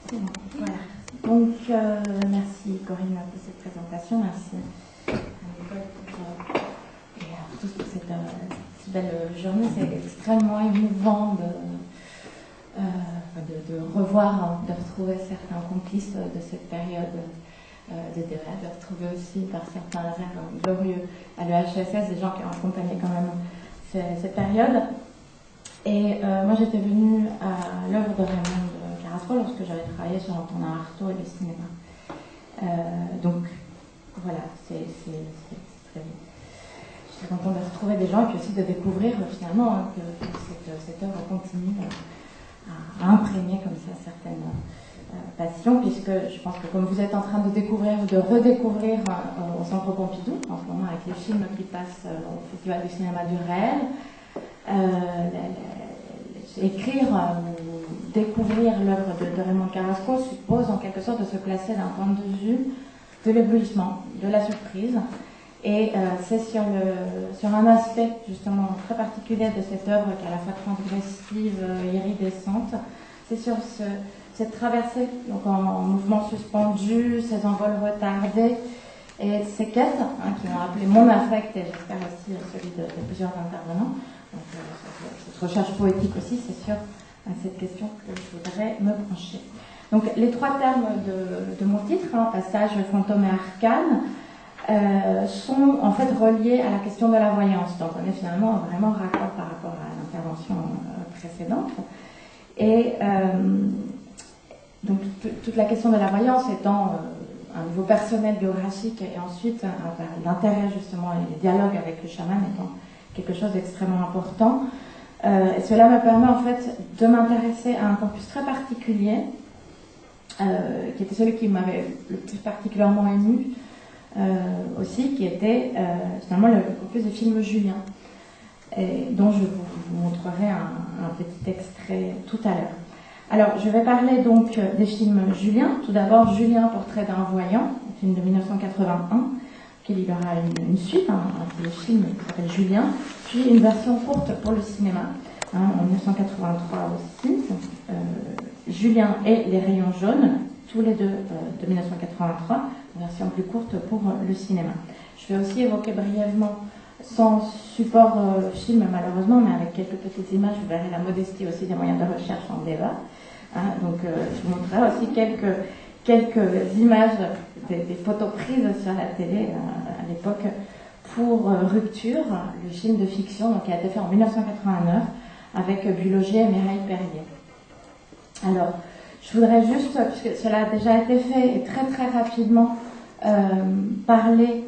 C'est bon, voilà. Donc, merci Corinne pour cette présentation, merci à Nicole pour tous pour cette belle journée. C'est extrêmement émouvant de revoir, de retrouver certains complices de cette période de DEA, de retrouver aussi par certains hasards glorieux à l'EHSS des gens qui ont accompagné quand même cette période. Et moi j'étais venue à l'œuvre de Raymond Carrasco lorsque j'avais travaillé sur l'entendant Artaud et le cinéma. Donc voilà, je suis contente de retrouver des gens et puis aussi de découvrir finalement que cette œuvre continue à imprégner comme ça certaines passions, puisque je pense que comme vous êtes en train de découvrir ou de redécouvrir au Centre Pompidou en ce moment avec les films qui passent au Festival du cinéma du réel, écrire ou découvrir l'œuvre de Raymond Carrasco suppose en quelque sorte de se placer d'un point de vue de l'éblouissement, de la surprise. Et c'est sur un aspect justement très particulier de cette œuvre qui est à la fois transgressive, iridescente. C'est sur cette traversée, donc en mouvement suspendu, ces envols retardés et ces quêtes qui m'ont appelé mon affect et j'espère aussi celui de plusieurs intervenants. Donc, cette recherche poétique aussi, c'est sur cette question que je voudrais me pencher. Donc les trois termes de mon titre, passage, fantôme et arcane, sont en fait reliés à la question de la voyance. Donc on est finalement vraiment raccord par rapport à l'intervention précédente. Et donc toute la question de la voyance étant un niveau personnel, biographique, et ensuite l'intérêt justement et les dialogues avec le chaman étant quelque chose d'extrêmement important. Et cela me permet en fait de m'intéresser à un corpus très particulier, qui était celui qui m'avait le plus particulièrement ému aussi, qui était finalement le corpus des films Julien, et dont je vous montrerai un petit extrait tout à l'heure. Alors, je vais parler donc des films Julien. Tout d'abord, Julien, portrait d'un voyant, un film de 1981, qu'il y aura une suite, un film qui s'appelle Julien, puis une version courte pour le cinéma, en 1983 aussi, Julien et les rayons jaunes, tous les deux de 1983, une version plus courte pour le cinéma. Je vais aussi évoquer brièvement, sans support film malheureusement, mais avec quelques petites images, vous verrez la modestie aussi des moyens de recherche en débat. Donc je vous montrerai aussi quelques images des photos prises sur la télé à l'époque pour Rupture, le film de fiction donc, qui a été fait en 1989 avec Bulogier et Mireille Perrier. Alors, je voudrais juste, puisque cela a déjà été fait, et très très rapidement parler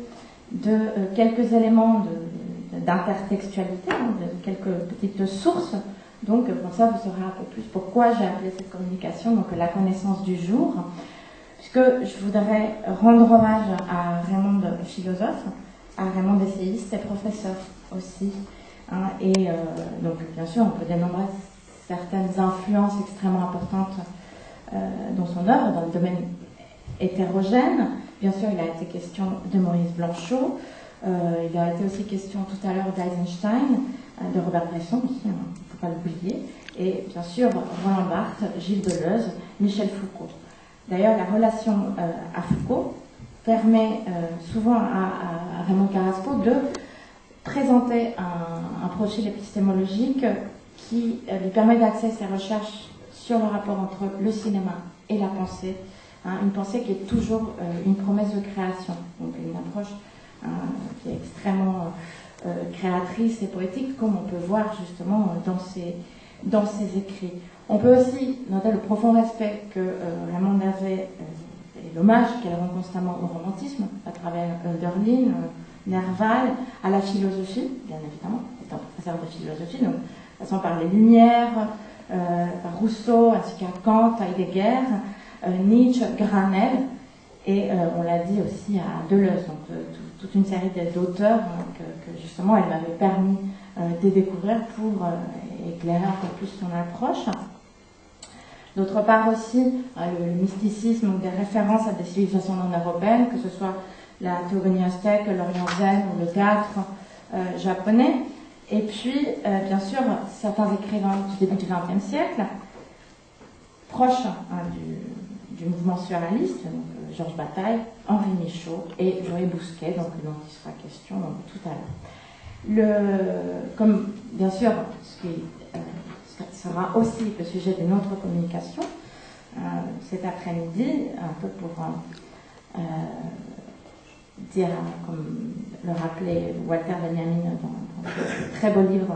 de quelques éléments d'intertextualité, de quelques petites sources. Donc, pour ça, vous saurez un peu plus pourquoi j'ai appelé cette communication, donc la connaissance du jour, puisque je voudrais rendre hommage à Raymond philosophe, à Raymond essayiste et professeur aussi. Donc, bien sûr, on peut dénombrer certaines influences extrêmement importantes dans son œuvre, dans le domaine hétérogène. Bien sûr, il a été question de Maurice Blanchot, il a été aussi question tout à l'heure d'Eisenstein, de Robert Bresson aussi, il ne faut pas l'oublier, et bien sûr Roland Barthes, Gilles Deleuze, Michel Foucault. D'ailleurs, la relation à Foucault permet souvent à Raymond Carrasco de présenter un profil épistémologique qui lui permet d'axer ses recherches sur le rapport entre le cinéma et la pensée, une pensée qui est toujours une promesse de création, donc une approche qui est extrêmement créatrice et poétique, comme on peut voir justement dans ses écrits. On peut aussi noter le profond respect que Raymond avait et l'hommage qu'elle rend constamment au romantisme à travers Hölderlin, Nerval, à la philosophie, bien évidemment, étant professeur de philosophie, donc passant par les Lumières, par Rousseau, ainsi qu'à Kant, Heidegger, Nietzsche, Granel, et on l'a dit aussi à Deleuze, donc toute une série d'auteurs que justement elle m'avait permis de découvrir pour éclairer encore plus son approche. D'autre part aussi, le mysticisme, des références à des civilisations non européennes, que ce soit la théogonie aztèque, l'Orient zen ou le théâtre japonais. Et puis, bien sûr, certains écrivains du début du XXe siècle, proches du mouvement surréaliste, donc Georges Bataille, Henri Michaud et Joël Bousquet, donc dont il sera question tout à l'heure. Comme bien sûr, ce qui sera aussi le sujet d'une autre communication cet après-midi, un peu pour dire, comme le rappelait Walter Benjamin dans ce très beau livre,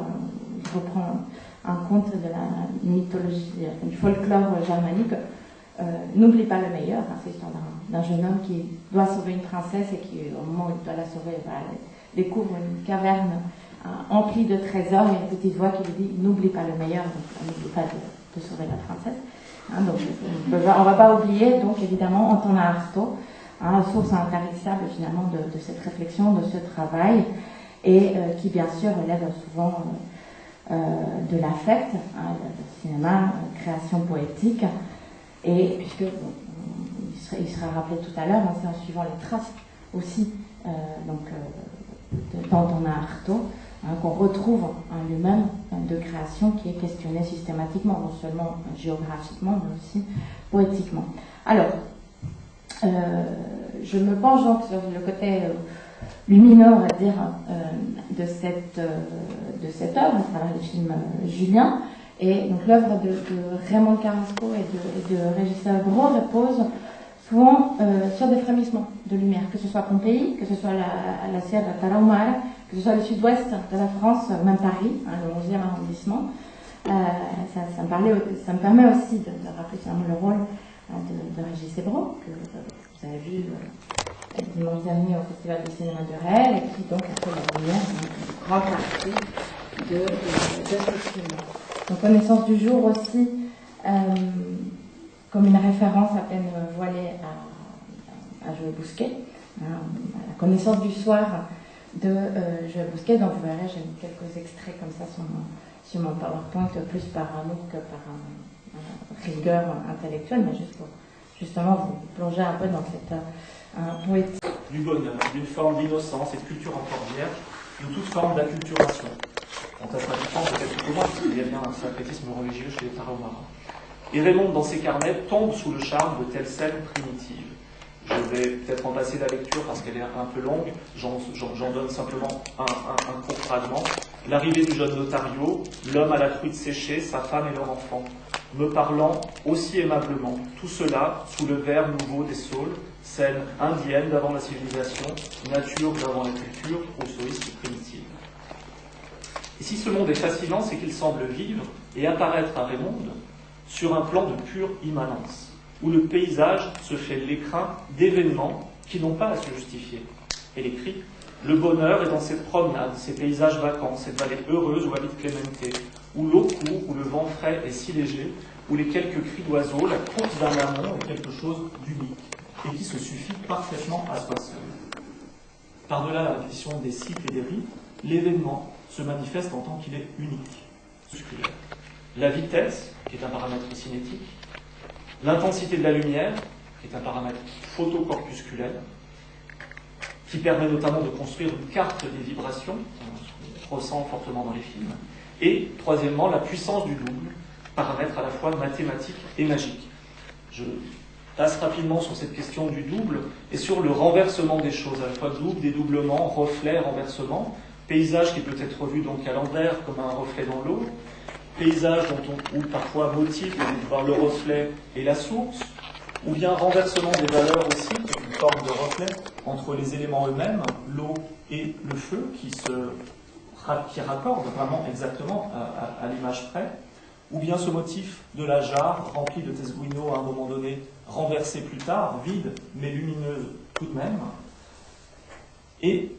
il reprend un conte de la mythologie, du folklore germanique. N'oublie pas le meilleur, c'est l'histoire d'un jeune homme qui doit sauver une princesse et qui, au moment où il doit la sauver, découvre une caverne emplie de trésors et une petite voix qui lui dit n'oublie pas le meilleur, donc n'oublie pas de sauver la princesse. Donc on ne va pas oublier, donc évidemment, Antonin Artaud, source intarissable finalement de cette réflexion, de ce travail, et qui bien sûr relève souvent de l'affect, hein, le cinéma, création poétique, et puisque il sera rappelé tout à l'heure, hein, c'est en suivant les traces aussi d'Antonin Artaud, hein, qu'on retrouve en lui-même de création qui est questionnée systématiquement, non seulement géographiquement, mais aussi poétiquement. Alors, je me penche donc sur le côté lumineux, on va dire, de cette œuvre, à travers le film Julien. Et donc l'œuvre de Raymond Carrasco et de Régis Gros repose souvent sur des frémissements de lumière, que ce soit Pompéi, que ce soit la Sierra Tarahumara, que ce soit le sud-ouest de la France, même Paris, hein, le 11e arrondissement. Ça me permet aussi de rappeler finalement le rôle de Régis Ebro, que vous avez vu dimanche dernier au Festival du cinéma de Rennes, et qui donc a fait la lumière une grande partie de ce film. Donc Connaissance du jour aussi, comme une référence à peine voilée à Joël Bousquet, hein, à la Connaissance du soir de Joël Bousquet, donc vous verrez, j'ai mis quelques extraits comme ça sur mon PowerPoint, plus par amour que par rigueur intellectuelle, mais juste pour justement vous plonger un peu dans cette poétique. Du bonheur, d'une forme d'innocence et de culture encore vierge, de toute forme d'acculturation. Fantasmatiquement, peut-être plutôt moins, parce qu'il y a bien un sacrétisme religieux chez les Tarahumara. Et Raymond, dans ses carnets, tombe sous le charme de telles scènes primitives. Je vais peut-être en passer la lecture parce qu'elle est un peu longue, j'en donne simplement un court fragment. L'arrivée du jeune notario, l'homme à la truite séchée, sa femme et leur enfant, me parlant aussi aimablement, tout cela sous le vert nouveau des saules, scène indienne d'avant la civilisation, nature d'avant la culture, rousseauiste primitive. Et si ce monde est fascinant, c'est qu'il semble vivre et apparaître à Raymond sur un plan de pure immanence, où le paysage se fait l'écrin d'événements qui n'ont pas à se justifier. Elle écrit « Le bonheur est dans cette promenade, ces paysages vacants, cette vallée heureuse où habite Clémenté, où l'eau court, où le vent frais est si léger, où les quelques cris d'oiseaux, la course d'un amont est quelque chose d'unique, et qui se suffit parfaitement à soi seul. Par-delà la question des cycles et des rites, l'événement se manifeste en tant qu'il est unique. La vitesse, qui est un paramètre cinétique, l'intensité de la lumière, qui est un paramètre photocorpusculaire, qui permet notamment de construire une carte des vibrations, qu'on ressent fortement dans les films, et troisièmement, la puissance du double, paramètre à la fois mathématique et magique. Je passe rapidement sur cette question du double et sur le renversement des choses, à la fois double, dédoublement, reflet, renversement, paysage qui peut être vu donc à l'envers comme un reflet dans l'eau, paysage ou parfois motif, de voir le reflet et la source, ou bien renversement des valeurs aussi, une forme de reflet entre les éléments eux-mêmes, l'eau et le feu, qui raccordent vraiment exactement à l'image près, ou bien ce motif de la jarre remplie de Tesguino à un moment donné, renversée plus tard, vide mais lumineuse tout de même, et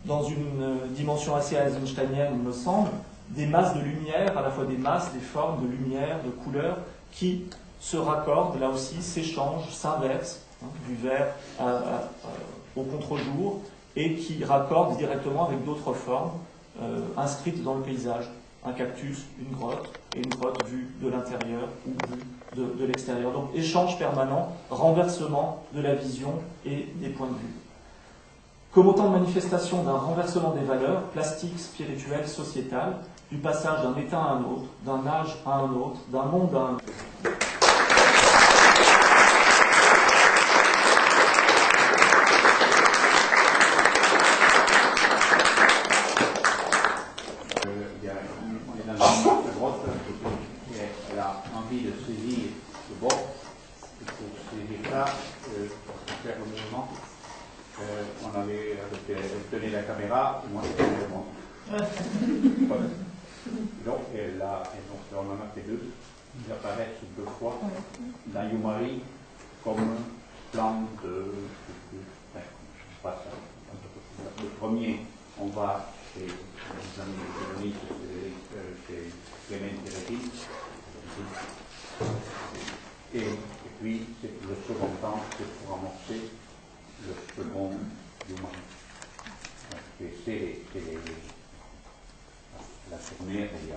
dans une dimension assez eisensteinienne, il me semble, des masses de lumière, à la fois des masses, des formes de lumière, de couleurs, qui se raccordent, là aussi, s'échangent, s'inversent, hein, du vert au contre-jour, et qui raccordent directement avec d'autres formes inscrites dans le paysage. Un cactus, une grotte, et une grotte vue de l'intérieur ou vue de l'extérieur. Donc échange permanent, renversement de la vision et des points de vue. Comme autant de manifestations d'un renversement des valeurs, plastiques, spirituelles, sociétales, du passage d'un état à un autre, d'un âge à un autre, d'un monde à un autre. On est dans la grotte, et elle a envie de saisir le bord, et pour saisir ça, pour faire le mouvement, on avait, elle tenait la caméra, et moi je tenais le monde. Voilà. Donc, on en a fait deux. Ils apparaissent deux fois dans Yumari comme plan de. Le premier, on va chez les amis de Colonie, chez Clément Thérèse. Et puis, le second temps, c'est pour amorcer le second Yumari. C'est la tournée, il y a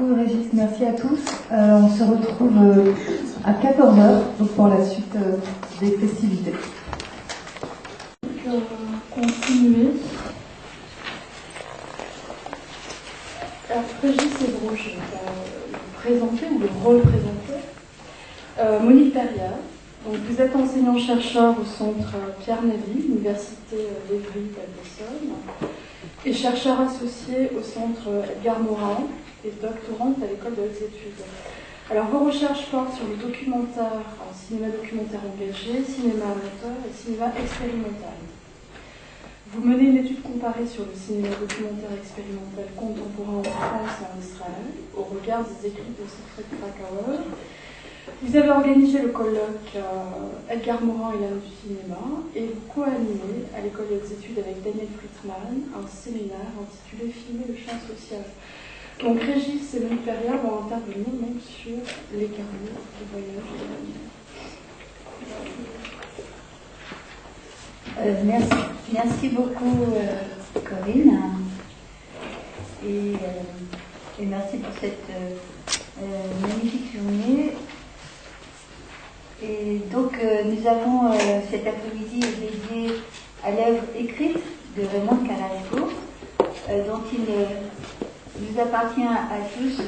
beaucoup Régis, merci à tous. On se retrouve à 14h pour la suite des festivités. Continuer. Alors, Régis Ebro, je vais vous présenter ou le représenter. Monique Perriat, donc vous êtes enseignant-chercheur au centre Pierre Navy, Université d'Evry d'Albessonne, et chercheur associé au centre Edgar Morin et doctorante à l'école de hautes études. Alors vos recherches portent sur le documentaire, cinéma documentaire engagé, cinéma amateur et cinéma expérimental. Vous menez une étude comparée sur le cinéma documentaire expérimental contemporain en France et en Israël, au regard des écrits de Siegfried Kracauer. Vous avez organisé le colloque Edgar Morin et l'âme du cinéma, et vous co-animez à l'école des hautes études avec Daniel Friedman un séminaire intitulé Filmer le champ social. Donc Régis et Monique Perriat vont intervenir donc sur les carnets de voyage de la vie. Merci beaucoup Corinne et merci pour cette magnifique journée. Et donc nous avons cet après-midi dédié à l'œuvre écrite de Raymond Carrasco, dont il nous appartient à tous.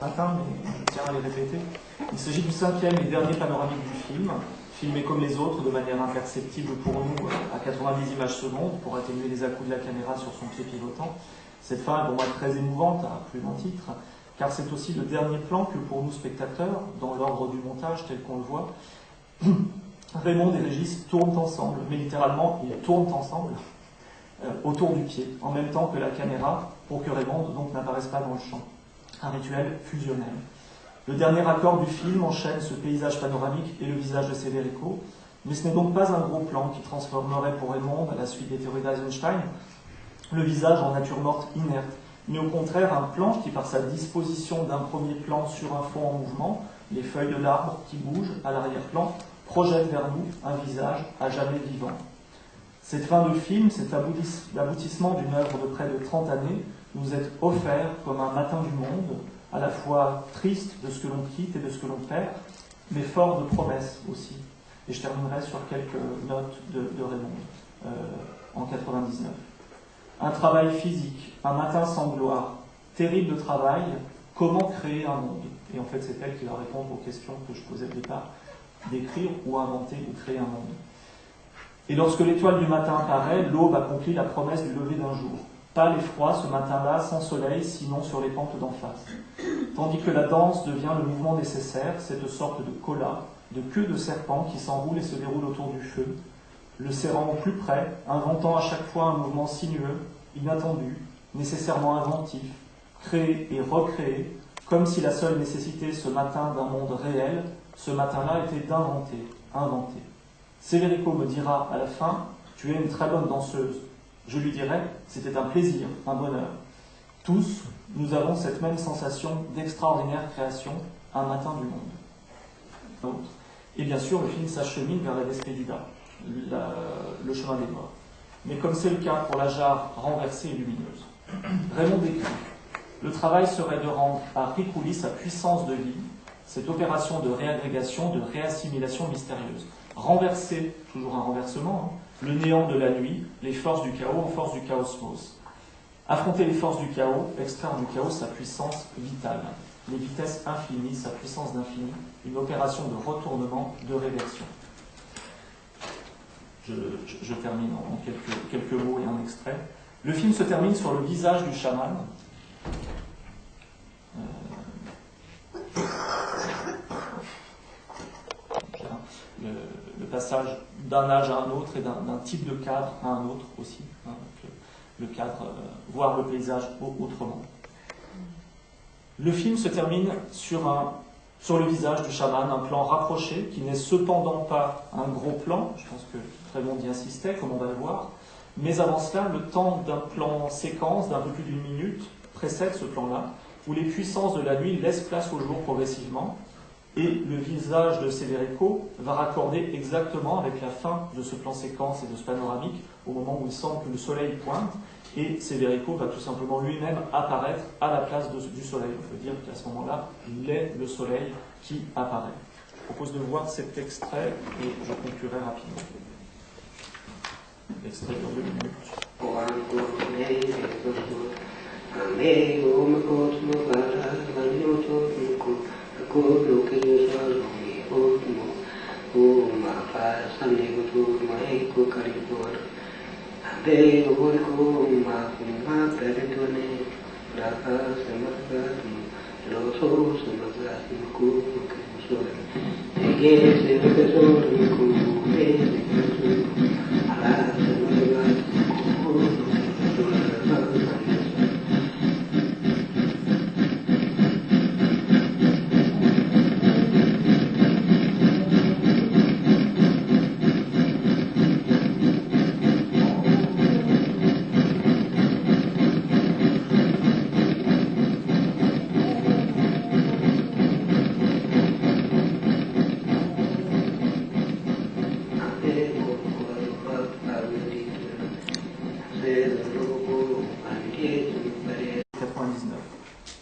Matin, mais je tiens à les répéter. Il s'agit du 5e et dernier panoramique du film, filmé comme les autres de manière imperceptible pour nous à 90 images secondes pour atténuer les à-coups de la caméra sur son pied pivotant. Cette fin est pour moi très émouvante, à plus d'un titre, car c'est aussi le dernier plan que pour nous spectateurs, dans l'ordre du montage tel qu'on le voit, Raymond et Régis tournent ensemble, mais littéralement ils tournent ensemble autour du pied, en même temps que la caméra, pour que Raymond donc n'apparaisse pas dans le champ. Un rituel fusionnel. Le dernier accord du film enchaîne ce paysage panoramique et le visage de Severico, mais ce n'est donc pas un gros plan qui transformerait pour Raymond, à la suite des théories d'Eisenstein, le visage en nature morte inerte, mais au contraire un plan qui, par sa disposition d'un premier plan sur un fond en mouvement, les feuilles de l'arbre qui bougent à l'arrière-plan, projette vers nous un visage à jamais vivant. Cette fin de film, cet aboutissement d'une œuvre de près de 30 années, nous est offert comme un matin du monde, à la fois triste de ce que l'on quitte et de ce que l'on perd, mais fort de promesses aussi. Et je terminerai sur quelques notes de Raymond en 99. Un travail physique, un matin sans gloire, terrible travail, comment créer un monde? Et en fait, c'est elle qui va répondre aux questions que je posais au départ, d'écrire ou inventer ou créer un monde. Et lorsque l'étoile du matin apparaît, l'aube accomplit la promesse du lever d'un jour. Pâle et froid ce matin-là, sans soleil, sinon sur les pentes d'en face. Tandis que la danse devient le mouvement nécessaire, cette sorte de cola, de queue de serpent qui s'enroule et se déroule autour du feu, le serrant au plus près, inventant à chaque fois un mouvement sinueux, inattendu, nécessairement inventif, créé et recréé, comme si la seule nécessité ce matin d'un monde réel, ce matin-là était d'inventer, inventer. Severico me dira à la fin, tu es une très bonne danseuse. Je lui dirai, c'était un plaisir, un bonheur. Tous, nous avons cette même sensation d'extraordinaire création, un matin du monde. Et bien sûr, le film s'achemine vers la despedida, le chemin des morts. Mais comme c'est le cas pour la jarre renversée et lumineuse. Raymond décrit, le travail serait de rendre à Ricouli sa puissance de vie, cette opération de réagrégation, de réassimilation mystérieuse. Renverser, toujours un renversement, le néant de la nuit, les forces du chaos en force du chaosmos. Affronter les forces du chaos, extraire du chaos sa puissance vitale, les vitesses infinies, sa puissance d'infini, une opération de retournement, de réversion. Je termine en quelques mots et un extrait. Le film se termine sur le visage du chaman. Le passage d'un âge à un autre et d'un type de cadre à un autre aussi. Hein, donc, le cadre, voir le paysage autrement. Le film se termine sur le visage du chaman, un plan rapproché qui n'est cependant pas un gros plan, je pense que Raymond y insistait, comme on va le voir, mais avant cela, le temps d'un plan séquence d'un peu plus d'une minute précède ce plan-là, où les puissances de la nuit laissent place au jour progressivement, et le visage de Severico va raccorder exactement avec la fin de ce plan séquence et de ce panoramique, au moment où il semble que le soleil pointe, et Severico va tout simplement lui-même apparaître à la place du soleil. On peut dire qu'à ce moment-là, il est le soleil qui apparaît. Je propose de voir cet extrait et je conclurai rapidement. L'extrait dure 2 minutes.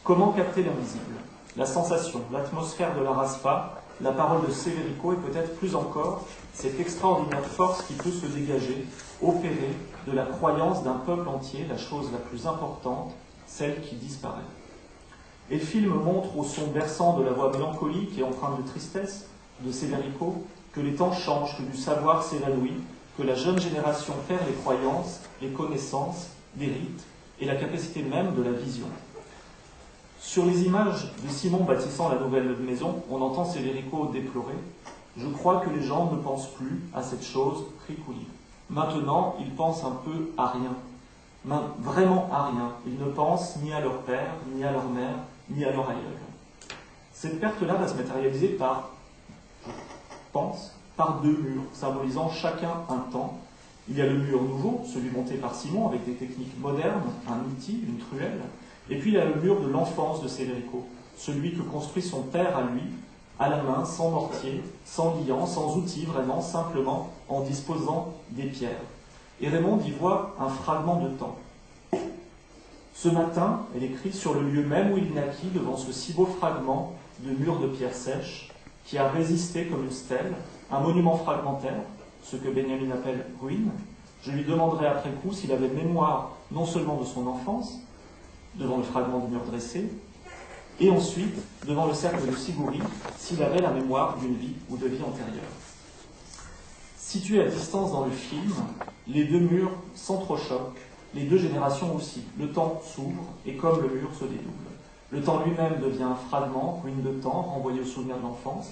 Comment capter l'invisible? La sensation, l'atmosphère de la raspa, la parole de Severico et peut-être plus encore, cette extraordinaire force qui peut se dégager, opérer de la croyance d'un peuple entier, la chose la plus importante, celle qui disparaît. Et le film montre au son berçant de la voix mélancolique et empreinte de tristesse de Severico que les temps changent, que du savoir s'évanouit, que la jeune génération perd les croyances, les connaissances, les rites et la capacité même de la vision. Sur les images de Simon bâtissant la nouvelle maison, on entend Severico déplorer « Je crois que les gens ne pensent plus à cette chose Ricouli. Maintenant, ils pensent un peu à rien. Vraiment à rien. Ils ne pensent ni à leur père, ni à leur mère, ni à leur aïeul. » Cette perte-là va se matérialiser par, je pense, par 2 murs, symbolisant chacun un temps. Il y a le mur nouveau, celui monté par Simon, avec des techniques modernes, un outil, une truelle. Et puis il y a le mur de l'enfance de Severico, celui que construit son père à lui, à la main, sans mortier, sans liant, sans outils, vraiment, simplement en disposant des pierres. Et Raymond y voit un fragment de temps. Ce matin, elle écrit, sur le lieu même où il naquit, devant ce si beau fragment de mur de pierre sèche, qui a résisté comme une stèle, un monument fragmentaire, ce que Benjamin appelle ruine. Je lui demanderai après coup s'il avait mémoire non seulement de son enfance, devant le fragment du mur dressé, et ensuite, devant le cercle de Siguri, s'il avait la mémoire d'une vie ou de vie antérieure. Situés à distance dans le film, les 2 murs s'entrechoquent, les 2 générations aussi. Le temps s'ouvre, et comme le mur se dédouble. Le temps lui-même devient un fragment, ruine de temps, renvoyé au souvenir de l'enfance.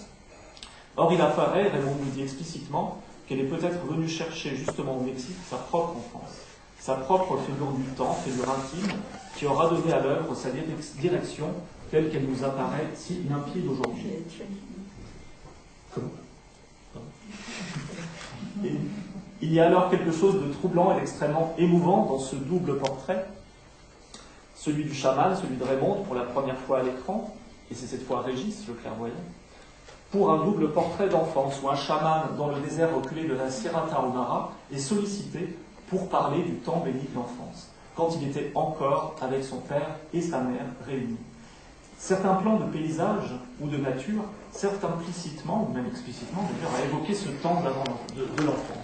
Or, il apparaît, Raymond nous dit explicitement, qu'elle est peut-être venue chercher justement au Mexique sa propre enfance, sa propre figure du temps, figure intime, qui aura donné à l'œuvre sa direction telle qu'elle nous apparaît si limpide aujourd'hui. Comment ? Et il y a alors quelque chose de troublant et d'extrêmement émouvant dans ce double portrait, celui du chaman, celui de Raymond, pour la première fois à l'écran, et c'est cette fois Régis, le clairvoyant, pour un double portrait d'enfance, où un chaman dans le désert reculé de la Sierra Tarahumara est sollicité pour parler du temps béni de l'enfance, quand il était encore avec son père et sa mère réunis. Certains plans de paysage ou de nature servent implicitement, ou même explicitement d'ailleurs, à évoquer ce temps de l'enfance.